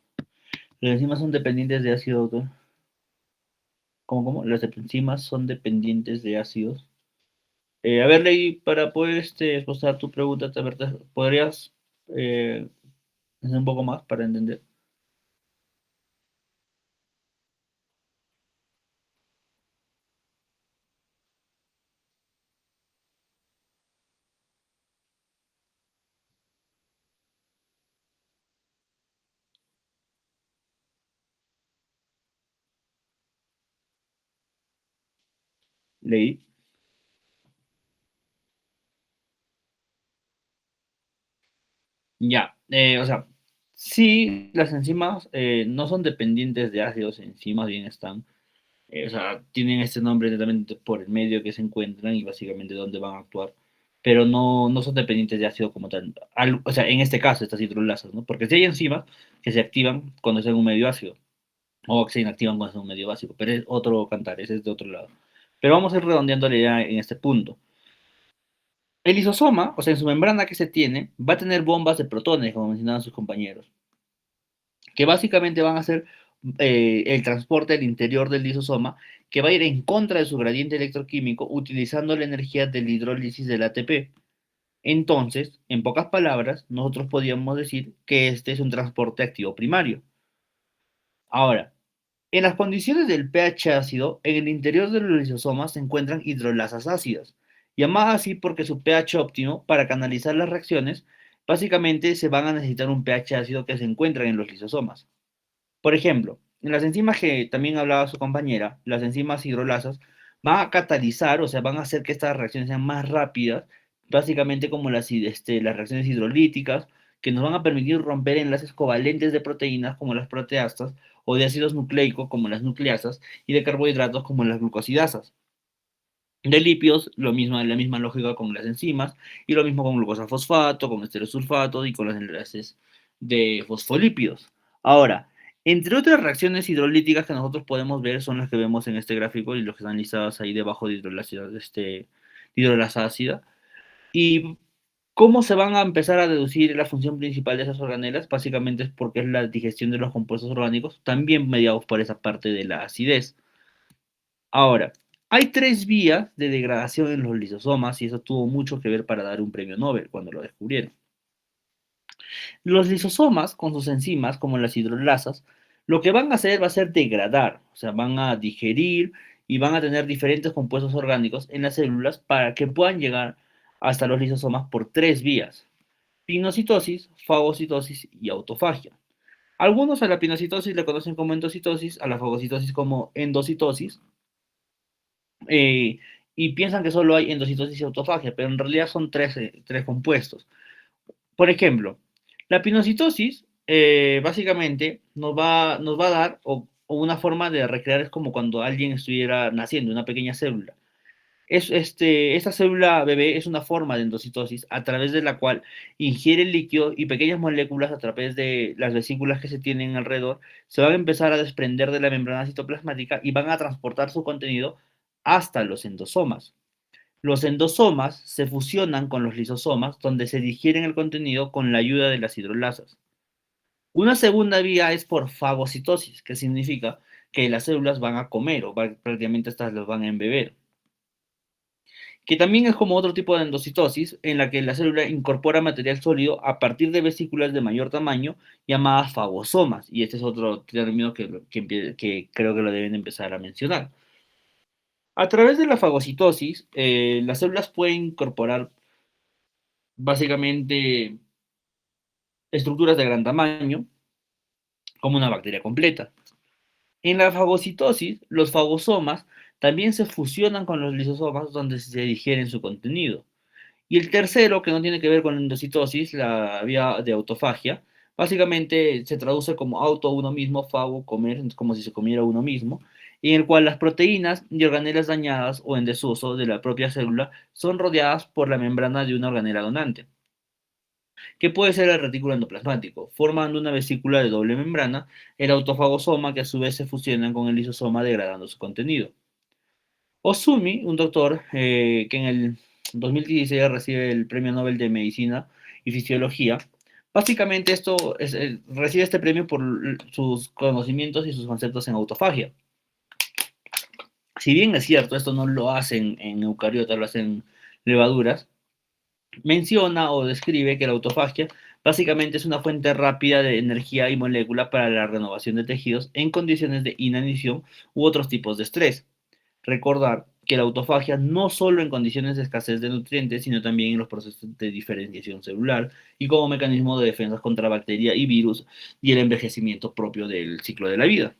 S1: Las enzimas son dependientes de ácido, doctor. ¿Cómo? Las enzimas son dependientes de ácidos. A ver, Ley, para poder exposar tu pregunta, ¿podrías hacer un poco más para entender? Ley. Ya, o sea, sí, las enzimas no son dependientes de ácidos en sí, más bien están, o sea, tienen este nombre netamente por el medio que se encuentran y básicamente dónde van a actuar, pero no son dependientes de ácido como tal. O sea, en este caso, estas hidrolasas, ¿no? Porque sí hay enzimas que se activan cuando están en un medio ácido o que se inactivan cuando están en un medio básico, pero es otro cantar, ese es de otro lado. Pero vamos a ir redondeando la idea en este punto. El lisosoma, o sea, en su membrana que se tiene, va a tener bombas de protones, como mencionaban sus compañeros, que básicamente van a hacer el transporte al interior del lisosoma, que va a ir en contra de su gradiente electroquímico utilizando la energía de la hidrólisis del ATP. Entonces, en pocas palabras, nosotros podríamos decir que este es un transporte activo primario. Ahora, en las condiciones del pH ácido, en el interior de los lisosomas se encuentran hidrolasas ácidas, llamadas así porque su pH óptimo para canalizar las reacciones, básicamente se van a necesitar un pH ácido que se encuentra en los lisosomas. Por ejemplo, en las enzimas que también hablaba su compañera, las enzimas hidrolasas, van a catalizar, o sea, van a hacer que estas reacciones sean más rápidas, básicamente como las reacciones hidrolíticas, que nos van a permitir romper enlaces covalentes de proteínas como las proteasas, o de ácidos nucleicos como las nucleasas, y de carbohidratos como las glucosidasas. De lípidos, lo mismo, la misma lógica con las enzimas, y lo mismo con glucosa fosfato, con estereosulfato y con los enlaces de fosfolípidos. Ahora, entre otras reacciones hidrolíticas que nosotros podemos ver son las que vemos en este gráfico y los que están listados ahí debajo de hidrolasa ácida. ¿Y cómo se van a empezar a deducir la función principal de esas organelas? Básicamente es porque es la digestión de los compuestos orgánicos, también mediados por esa parte de la acidez. Ahora, hay tres vías de degradación en los lisosomas y eso tuvo mucho que ver para dar un premio Nobel cuando lo descubrieron. Los lisosomas, con sus enzimas, como las hidrolasas, lo que van a hacer va a ser degradar, o sea, van a digerir y van a tener diferentes compuestos orgánicos en las células para que puedan llegar hasta los lisosomas por tres vías: pinocitosis, fagocitosis y autofagia. Algunos a la pinocitosis le conocen como endocitosis, a la fagocitosis como endocitosis, eh, y piensan que solo hay endocitosis y autofagia, pero en realidad son tres compuestos. Por ejemplo, la pinocitosis básicamente nos va a dar, o una forma de recrear es como cuando alguien estuviera naciendo, una pequeña célula. Esta célula bebé es una forma de endocitosis a través de la cual ingiere el líquido y pequeñas moléculas a través de las vesículas que se tienen alrededor se van a empezar a desprender de la membrana citoplasmática y van a transportar su contenido hasta los endosomas. Los endosomas se fusionan con los lisosomas, donde se digieren el contenido con la ayuda de las hidrolasas. Una segunda vía es por fagocitosis, que significa que las células van a comer o prácticamente estas las van a embeber, que también es como otro tipo de endocitosis en la que la célula incorpora material sólido a partir de vesículas de mayor tamaño llamadas fagosomas, y este es otro término que creo que lo deben empezar a mencionar. A través de la fagocitosis, las células pueden incorporar básicamente estructuras de gran tamaño, como una bacteria completa. En la fagocitosis, los fagosomas también se fusionan con los lisosomas donde se digieren su contenido. Y el tercero, que no tiene que ver con la endocitosis, la vía de autofagia, básicamente se traduce como auto uno mismo, fago, comer, como si se comiera uno mismo, en el cual las proteínas y organelas dañadas o en desuso de la propia célula son rodeadas por la membrana de una organela donante, que puede ser el retículo endoplasmático, formando una vesícula de doble membrana, el autofagosoma, que a su vez se fusionan con el lisosoma degradando su contenido. Osumi, un doctor que en el 2016 recibe el Premio Nobel de Medicina y Fisiología, básicamente recibe este premio por sus conocimientos y sus conceptos en autofagia. Si bien es cierto, esto no lo hacen en eucariotas, lo hacen levaduras, menciona o describe que la autofagia básicamente es una fuente rápida de energía y molécula para la renovación de tejidos en condiciones de inanición u otros tipos de estrés. Recordar que la autofagia no solo en condiciones de escasez de nutrientes, sino también en los procesos de diferenciación celular y como mecanismo de defensa contra bacteria y virus y el envejecimiento propio del ciclo de la vida.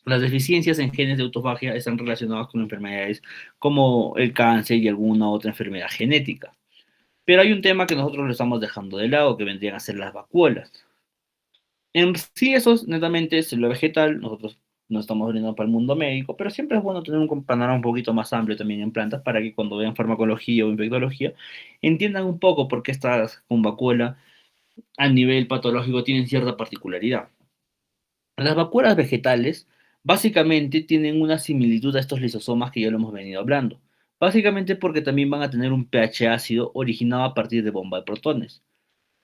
S1: Las deficiencias en genes de autofagia están relacionadas con enfermedades como el cáncer y alguna otra enfermedad genética. Pero hay un tema que nosotros lo estamos dejando de lado, que vendrían a ser las vacuolas. En sí, eso es netamente célula vegetal, nosotros no estamos orientando para el mundo médico, pero siempre es bueno tener un panorama un poquito más amplio también en plantas para que cuando vean farmacología o infectología entiendan un poco por qué estas con vacuola a nivel patológico tienen cierta particularidad. Las vacuolas vegetales básicamente tienen una similitud a estos lisosomas que ya lo hemos venido hablando, básicamente porque también van a tener un pH ácido originado a partir de bomba de protones.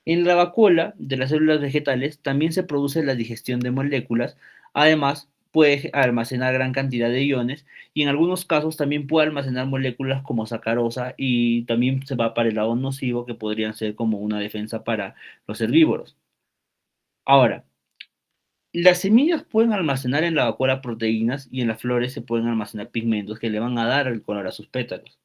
S1: En la vacuola de las células vegetales también se produce la digestión de moléculas, además puede almacenar gran cantidad de iones y en algunos casos también puede almacenar moléculas como sacarosa y también se va para el lado nocivo que podrían ser como una defensa para los herbívoros. Ahora, las semillas pueden almacenar en la vacuola proteínas y en las flores se pueden almacenar pigmentos que le van a dar el color a sus pétalos.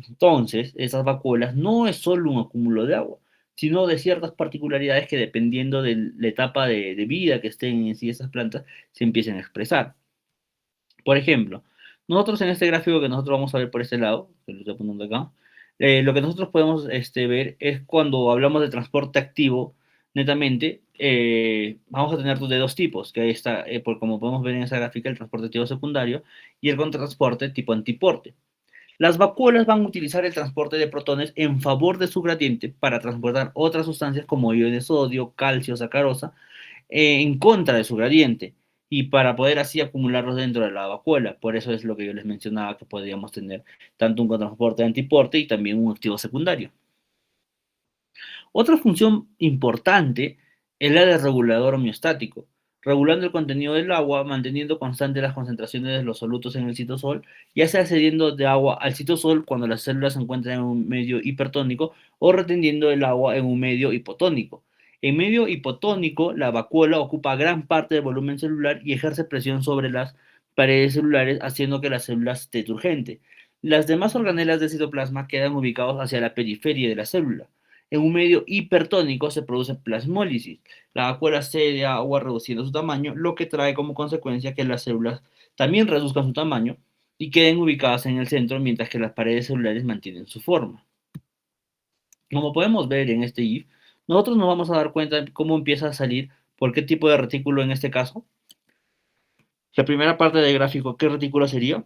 S1: Entonces, esas vacuolas no es solo un acúmulo de agua, sino de ciertas particularidades que dependiendo de la etapa de vida que estén en sí esas plantas, se empiecen a expresar. Por ejemplo, nosotros en este gráfico que nosotros vamos a ver por este lado, que lo estoy poniendo acá, lo que nosotros podemos ver es cuando hablamos de transporte activo, netamente, vamos a tener de dos tipos, que ahí está, como podemos ver en esa gráfica, el transporte activo secundario y el contratransporte tipo antiporte. Las vacuolas van a utilizar el transporte de protones en favor de su gradiente para transportar otras sustancias como iones de sodio, calcio, sacarosa, en contra de su gradiente y para poder así acumularlos dentro de la vacuola. Por eso es lo que yo les mencionaba, que podríamos tener tanto un transporte de antiporte y también un activo secundario. Otra función importante es la de regulador homeostático, regulando el contenido del agua, manteniendo constantes las concentraciones de los solutos en el citosol, ya sea cediendo de agua al citosol cuando las células se encuentran en un medio hipertónico o reteniendo el agua en un medio hipotónico. En medio hipotónico, la vacuola ocupa gran parte del volumen celular y ejerce presión sobre las paredes celulares, haciendo que la célula esté turgente. Las demás organelas del citoplasma quedan ubicados hacia la periferia de la célula. En un medio hipertónico se produce plasmólisis. La vacuola cede agua reduciendo su tamaño, lo que trae como consecuencia que las células también reduzcan su tamaño y queden ubicadas en el centro, mientras que las paredes celulares mantienen su forma. Como podemos ver en este GIF, nosotros nos vamos a dar cuenta de cómo empieza a salir, por qué tipo de retículo en este caso. La primera parte del gráfico, ¿qué retículo sería?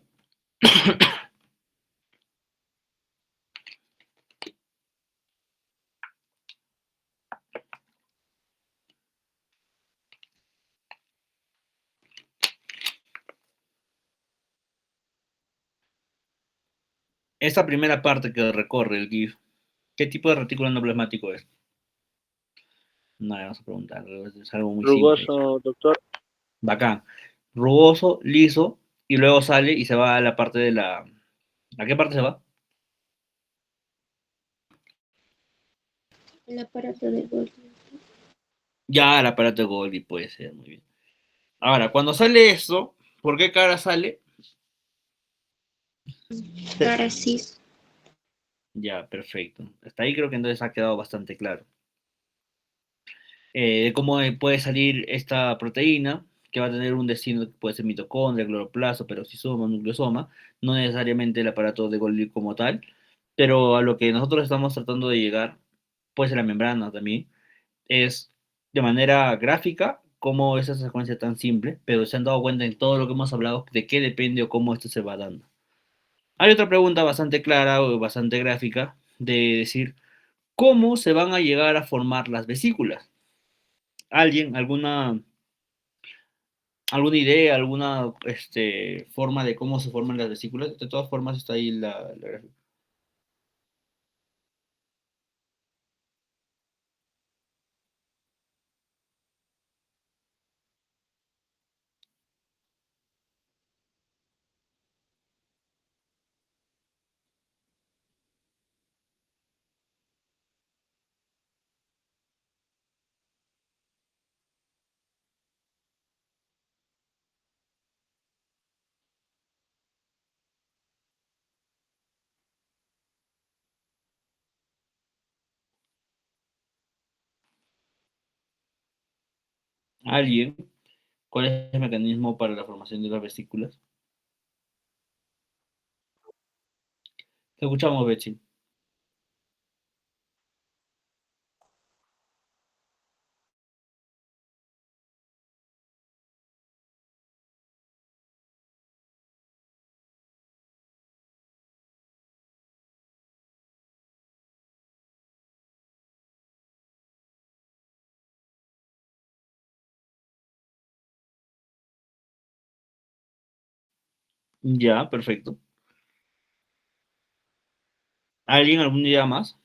S1: Esta primera parte que recorre el GIF, ¿qué tipo de retículo endoplasmático es? No, vamos a preguntar, es algo muy simple.
S3: Rugoso, doctor.
S1: Bacán. Rugoso, liso, y luego sale y se va a la parte de la... ¿A qué parte se va?
S2: El aparato de Golgi.
S1: Ya al aparato de Golgi puede ser, muy bien. Ahora, cuando sale esto, ¿por qué cara sale?
S2: Para cis.
S1: Ya, perfecto. Hasta ahí creo que entonces ha quedado bastante claro. De cómo puede salir esta proteína, que va a tener un destino que puede ser mitocondria, cloroplasto, peroxisoma, nucleosoma, no necesariamente el aparato de Golgi como tal, pero a lo que nosotros estamos tratando de llegar, puede ser la membrana también, es de manera gráfica cómo esa secuencia tan simple, pero se han dado cuenta en todo lo que hemos hablado de qué depende o cómo esto se va dando. Hay otra pregunta bastante clara o bastante gráfica de decir, ¿cómo se van a llegar a formar las vesículas? ¿Alguien, alguna idea, alguna forma de cómo se forman las vesículas? De todas formas está ahí la gráfica. ¿Alguien? ¿Cuál es el mecanismo para la formación de las vesículas? Te escuchamos, Betsy. Ya, perfecto. ¿Alguien alguna idea más?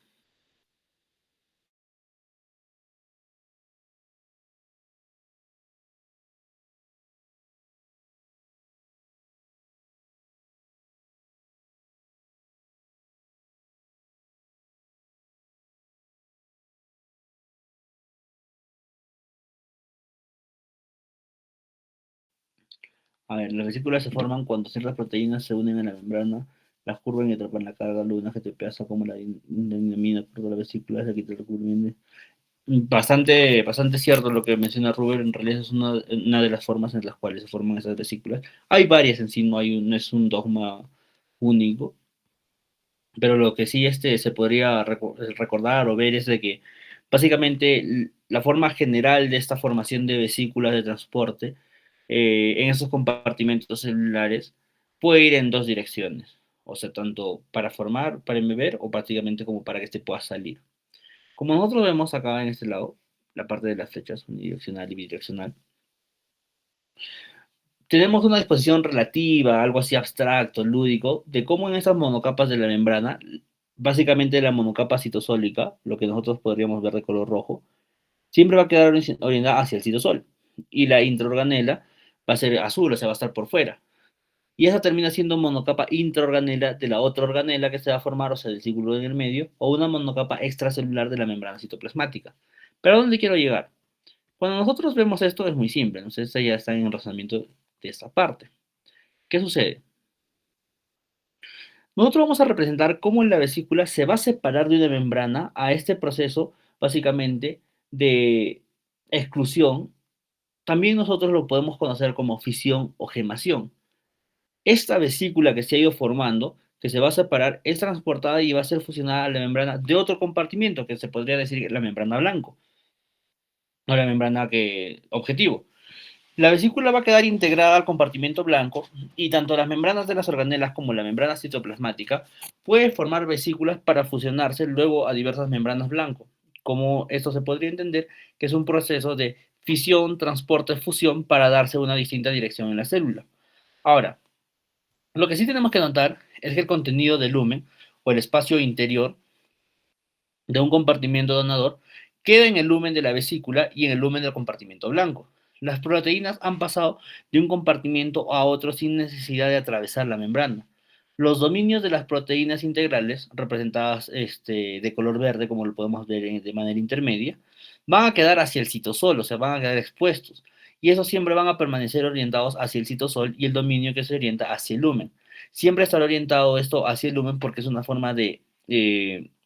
S1: A ver, las vesículas se forman cuando ciertas proteínas se unen a la membrana, las curvan y atrapan la carga luna que te pasa como la dinamina por la vesícula, se quita el recubrimiento. Bastante cierto lo que menciona Rubén, en realidad es una de las formas en las cuales se forman esas vesículas. Hay varias en sí, no es un dogma único, pero lo que sí se podría recordar o ver es de que básicamente la forma general de esta formación de vesículas de transporte en esos compartimentos celulares puede ir en dos direcciones, o sea, tanto para formar, para embeber o prácticamente como para que este pueda salir. Como nosotros vemos acá en este lado, la parte de las flechas unidireccional y bidireccional, tenemos una disposición relativa, algo así abstracto, lúdico, de cómo en esas monocapas de la membrana, básicamente la monocapa citosólica, lo que nosotros podríamos ver de color rojo, siempre va a quedar orientada hacia el citosol. Y la intraorganela va a ser azul, o sea, va a estar por fuera. Y esa termina siendo monocapa intraorganela de la otra organela que se va a formar, o sea, del círculo en el medio, o una monocapa extracelular de la membrana citoplasmática. ¿Pero a dónde quiero llegar? Cuando nosotros vemos esto es muy simple, entonces ya está en el razonamiento de esta parte. ¿Qué sucede? Nosotros vamos a representar cómo la vesícula se va a separar de una membrana a este proceso, básicamente, de exclusión. También nosotros lo podemos conocer como fisión o gemación. Esta vesícula que se ha ido formando que se va a separar es transportada y va a ser fusionada a la membrana de otro compartimiento, que se podría decir la membrana blanco, o la membrana objetivo. La vesícula va a quedar integrada al compartimento blanco y tanto las membranas de las organelas como la membrana citoplasmática pueden formar vesículas para fusionarse luego a diversas membranas blanco. Como esto se podría entender que es un proceso de fisión, transporte, fusión para darse una distinta dirección en la célula. Ahora, lo que sí tenemos que notar es que el contenido del lumen o el espacio interior de un compartimento donador queda en el lumen de la vesícula y en el lumen del compartimento blanco. Las proteínas han pasado de un compartimento a otro sin necesidad de atravesar la membrana. Los dominios de las proteínas integrales, representadas de color verde, como lo podemos ver de manera intermedia, van a quedar hacia el citosol, o sea, van a quedar expuestos. Y esos siempre van a permanecer orientados hacia el citosol y el dominio que se orienta hacia el lumen. Siempre estará orientado esto hacia el lumen porque es una forma de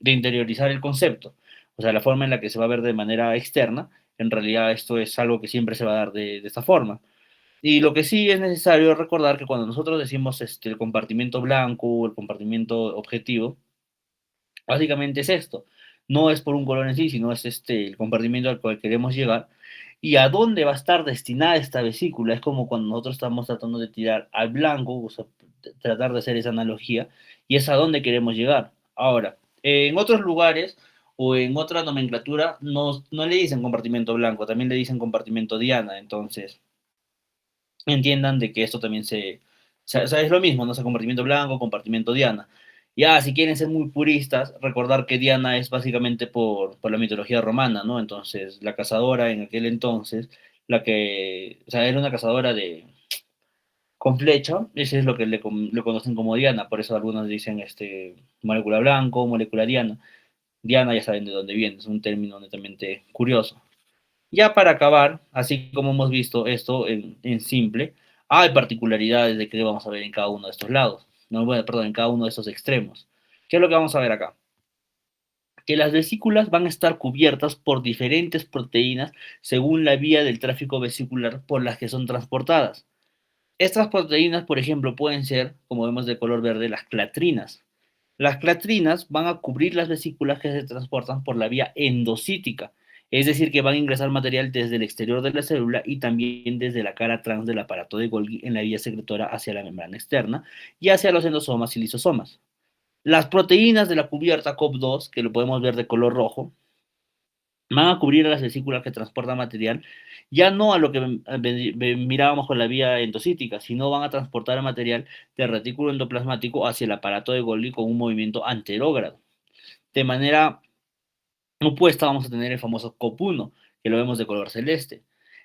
S1: interiorizar el concepto. O sea, la forma en la que se va a ver de manera externa, en realidad esto es algo que siempre se va a dar de esta forma. Y lo que sí es necesario recordar que cuando nosotros decimos el compartimiento blanco o el compartimiento objetivo, básicamente es esto. No es por un color en sí, sino es el compartimiento al cual queremos llegar y a dónde va a estar destinada esta vesícula. Es como cuando nosotros estamos tratando de tirar al blanco, o sea, tratar de hacer esa analogía, y es a dónde queremos llegar. Ahora, en otros lugares o en otra nomenclatura no le dicen compartimento blanco, también le dicen compartimento diana, entonces entiendan de que esto también o sea, es lo mismo, ¿no? O sea, compartimiento blanco, compartimento Diana. Ya, si quieren ser muy puristas, recordar que Diana es básicamente por la mitología romana, ¿no? Entonces, la cazadora en aquel entonces, o sea, era una cazadora con flecha, ese es lo que le conocen como Diana, por eso algunos dicen molécula blanco, molécula Diana. Diana ya saben de dónde viene, es un término netamente curioso. Ya para acabar, así como hemos visto esto en simple, hay particularidades de que vamos a ver en cada uno de estos lados, no, bueno, perdón, en cada uno de estos extremos. ¿Qué es lo que vamos a ver acá? Que las vesículas van a estar cubiertas por diferentes proteínas según la vía del tráfico vesicular por las que son transportadas. Estas proteínas, por ejemplo, pueden ser, como vemos de color verde, las clatrinas. Las clatrinas van a cubrir las vesículas que se transportan por la vía endocítica, es decir, que van a ingresar material desde el exterior de la célula y también desde la cara trans del aparato de Golgi en la vía secretora hacia la membrana externa y hacia los endosomas y lisosomas. Las proteínas de la cubierta COP2, que lo podemos ver de color rojo, van a cubrir a las vesículas que transportan material, ya no a lo que mirábamos con la vía endocítica, sino van a transportar el material del retículo endoplasmático hacia el aparato de Golgi con un movimiento anterógrado. De manera opuesta vamos a tener el famoso COP1, que lo vemos de color celeste.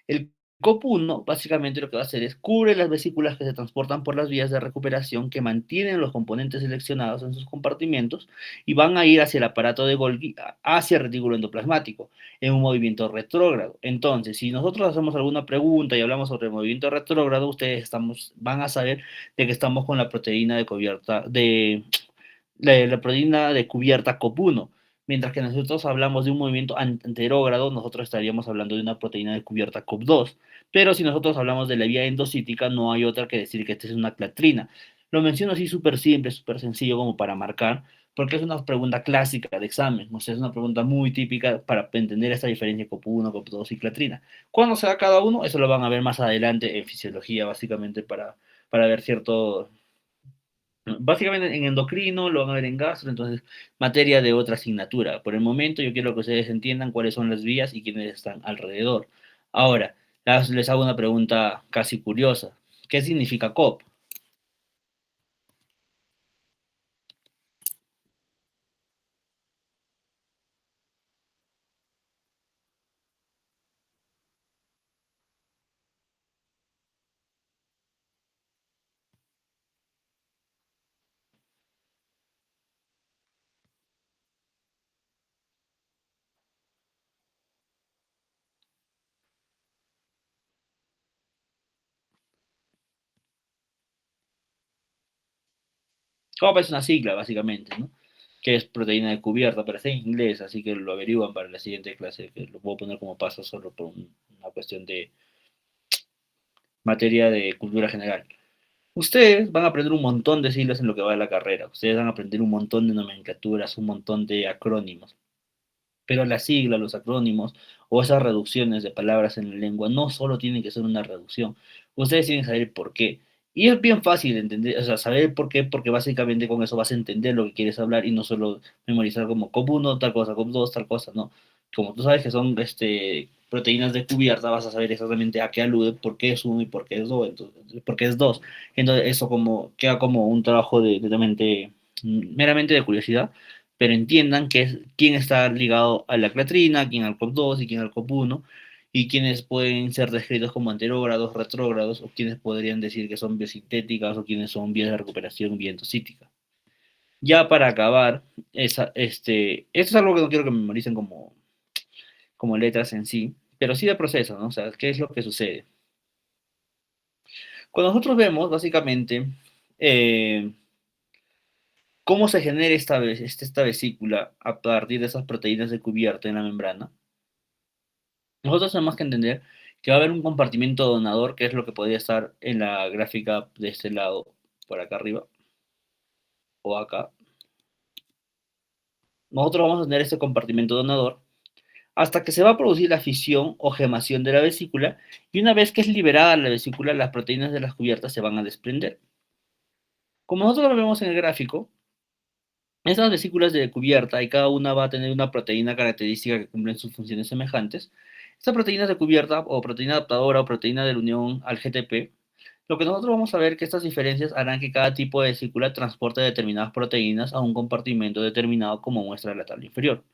S1: El COP1 básicamente lo que va a hacer es cubre las vesículas que se transportan por las vías de recuperación que mantienen los componentes seleccionados en sus compartimientos y van a ir hacia el aparato de Golgi, hacia el retículo endoplasmático, en un movimiento retrógrado. Entonces, si nosotros hacemos alguna pregunta y hablamos sobre el movimiento retrógrado, ustedes van a saber de que estamos con la proteína de cubierta la proteína de cubierta COP1. Mientras que nosotros hablamos de un movimiento anterógrado, nosotros estaríamos hablando de una proteína de cubierta COP2. Pero si nosotros hablamos de la vía endocítica, no hay otra que decir que esta es una clatrina. Lo menciono así súper simple, súper sencillo como para marcar, porque es una pregunta clásica de examen. O sea, es una pregunta muy típica para entender esta diferencia COP1, COP2 y clatrina. ¿Cuándo se da cada uno? Eso lo van a ver más adelante en fisiología, básicamente para ver básicamente en endocrino, lo van a ver en gastro, entonces materia de otra asignatura. Por el momento yo quiero que ustedes entiendan cuáles son las vías y quiénes están alrededor. Ahora, les hago una pregunta casi curiosa. ¿Qué significa COP? COP es una sigla, básicamente, ¿no? Que es proteína de cubierta, pero está en inglés, así que lo averiguan para la siguiente clase, que lo puedo poner como paso solo por una cuestión de materia de cultura general. Ustedes van a aprender un montón de siglas en lo que va de la carrera. Ustedes van a aprender un montón de nomenclaturas, un montón de acrónimos. Pero las siglas, los acrónimos o esas reducciones de palabras en la lengua no solo tienen que ser una reducción. Ustedes tienen que saber por qué. Y es bien fácil entender, o sea, saber por qué, porque básicamente con eso vas a entender lo que quieres hablar y no solo memorizar como COP1, tal cosa, COP2, tal cosa, no. Como tú sabes que son proteínas de cubierta, vas a saber exactamente a qué alude, por qué es uno y por qué es dos, entonces, por qué es dos. Entonces, eso como, queda como un trabajo meramente de curiosidad, pero entiendan que es, quién está ligado a la clatrina, quién al COP2 y quién al COP1, y quienes pueden ser descritos como anterógrados, retrógrados, o quienes podrían decir que son biosintéticas, o quienes son vías de recuperación bientocítica. Ya para acabar, esto es algo que no quiero que memoricen como letras en sí, pero sí de proceso, ¿no? O sea, ¿qué es lo que sucede? Cuando nosotros vemos, básicamente, eh, cómo se genera esta vesícula a partir de esas proteínas de cubierta en la membrana, nosotros tenemos que entender que va a haber un compartimento donador, que es lo que podría estar en la gráfica de este lado, por acá arriba, o acá. Nosotros vamos a tener este compartimento donador hasta que se va a producir la fisión o gemación de la vesícula, y una vez que es liberada la vesícula, las proteínas de las cubiertas se van a desprender. Como nosotros lo vemos en el gráfico, estas vesículas de cubierta y cada una va a tener una proteína característica que cumplen sus funciones semejantes. Estas proteínas de cubierta o proteína adaptadora o proteína de la unión al GTP, lo que nosotros vamos a ver que estas diferencias harán que cada tipo de vesícula transporte determinadas proteínas a un compartimento determinado como muestra la tabla inferior.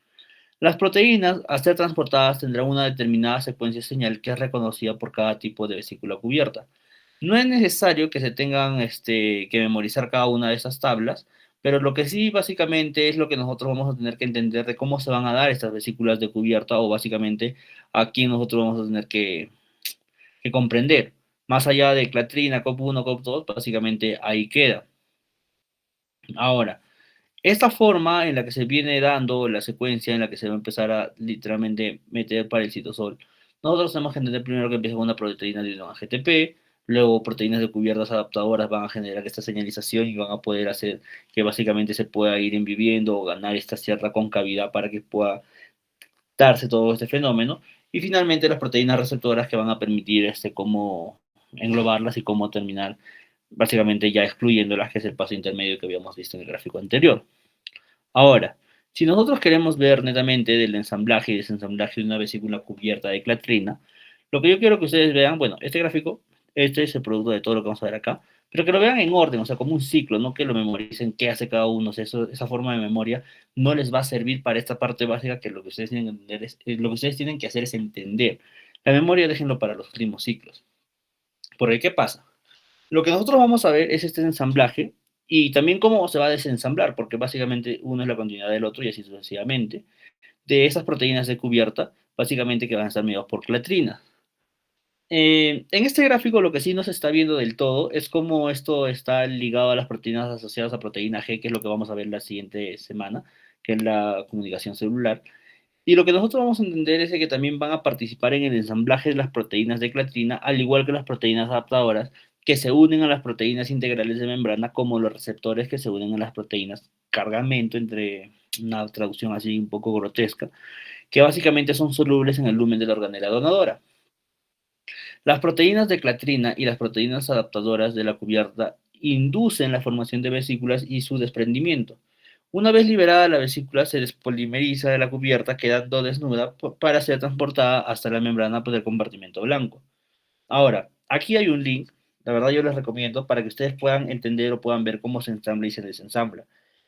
S1: Las proteínas, al ser transportadas, tendrán una determinada secuencia señal que es reconocida por cada tipo de vesícula cubierta. No es necesario que se tengan que memorizar cada una de esas tablas, pero lo que sí básicamente es lo que nosotros vamos a tener que entender de cómo se van a dar estas vesículas de cubierta o básicamente a quién nosotros vamos a tener que comprender. Más allá de clatrina, COP1, COP2, básicamente ahí queda. Ahora, esta forma en la que se viene dando la secuencia en la que se va a empezar a literalmente meter para el citosol, nosotros tenemos que entender primero que empieza con una proteína de unión a GTP, luego proteínas de cubiertas adaptadoras van a generar esta señalización y van a poder hacer que básicamente se pueda ir enviviendo o ganar esta cierta concavidad para que pueda darse todo este fenómeno. Y finalmente las proteínas receptoras que van a permitir cómo englobarlas y cómo terminar básicamente ya excluyéndolas, que es el paso intermedio que habíamos visto en el gráfico anterior. Ahora, si nosotros queremos ver netamente del ensamblaje y desensamblaje de una vesícula cubierta de clatrina, lo que yo quiero que ustedes vean, bueno, este gráfico, este es el producto de todo lo que vamos a ver acá, pero que lo vean en orden, o sea, como un ciclo, no que lo memoricen qué hace cada uno, o sea, esa forma de memoria no les va a servir para esta parte básica que lo que ustedes tienen que entender lo que ustedes tienen que hacer es entender. La memoria déjenlo para los últimos ciclos. Porque, ¿qué pasa? Lo que nosotros vamos a ver es este ensamblaje y también cómo se va a desensamblar, porque básicamente uno es la continuidad del otro y así sucesivamente, de esas proteínas de cubierta, básicamente que van a estar mediadas por clatrina. En este gráfico lo que sí no se está viendo del todo es cómo esto está ligado a las proteínas asociadas a proteína G, que es lo que vamos a ver la siguiente semana, que es la comunicación celular. Y lo que nosotros vamos a entender es que también van a participar en el ensamblaje de las proteínas de clatrina, al igual que las proteínas adaptadoras, que se unen a las proteínas integrales de membrana, como los receptores que se unen a las proteínas cargamento, entre una traducción así un poco grotesca, que básicamente son solubles en el lumen de la organela donadora. Las proteínas de clatrina y las proteínas adaptadoras de la cubierta inducen la formación de vesículas y su desprendimiento. Una vez liberada la vesícula, se despolimeriza de la cubierta, quedando desnuda para ser transportada hasta la membrana del compartimento blanco. Ahora, aquí hay un link, la verdad yo les recomiendo para que ustedes puedan entender o puedan ver cómo se ensambla y se desensambla.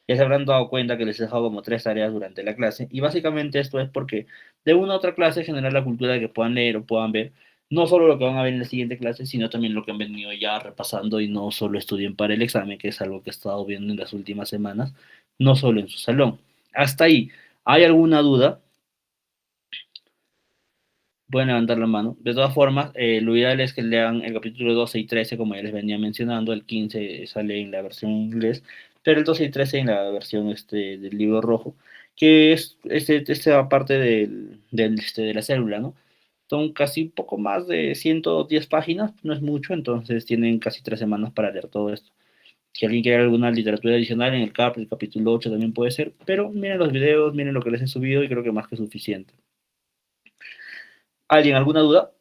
S1: Ya se habrán dado cuenta que les he dejado como 3 tareas durante la clase y básicamente esto es porque de una u otra clase generar la cultura de que puedan leer o puedan ver no solo lo que van a ver en la siguiente clase, sino también lo que han venido ya repasando y no solo estudien para el examen, que es algo que he estado viendo en las últimas semanas, no solo en su salón. Hasta ahí, ¿hay alguna duda? Pueden levantar la mano. De todas formas, lo ideal es que lean el capítulo 12 y 13, como ya les venía mencionando. El 15 sale en la versión en inglés, pero el 12 y 13 en la versión del libro rojo, que es esta parte de la célula, ¿no? Son casi poco más de 110 páginas, no es mucho, entonces tienen casi 3 semanas para leer todo esto. Si alguien quiere alguna literatura adicional en el capítulo 8 también puede ser, pero miren los videos, miren lo que les he subido y creo que más que suficiente. ¿Alguien alguna duda?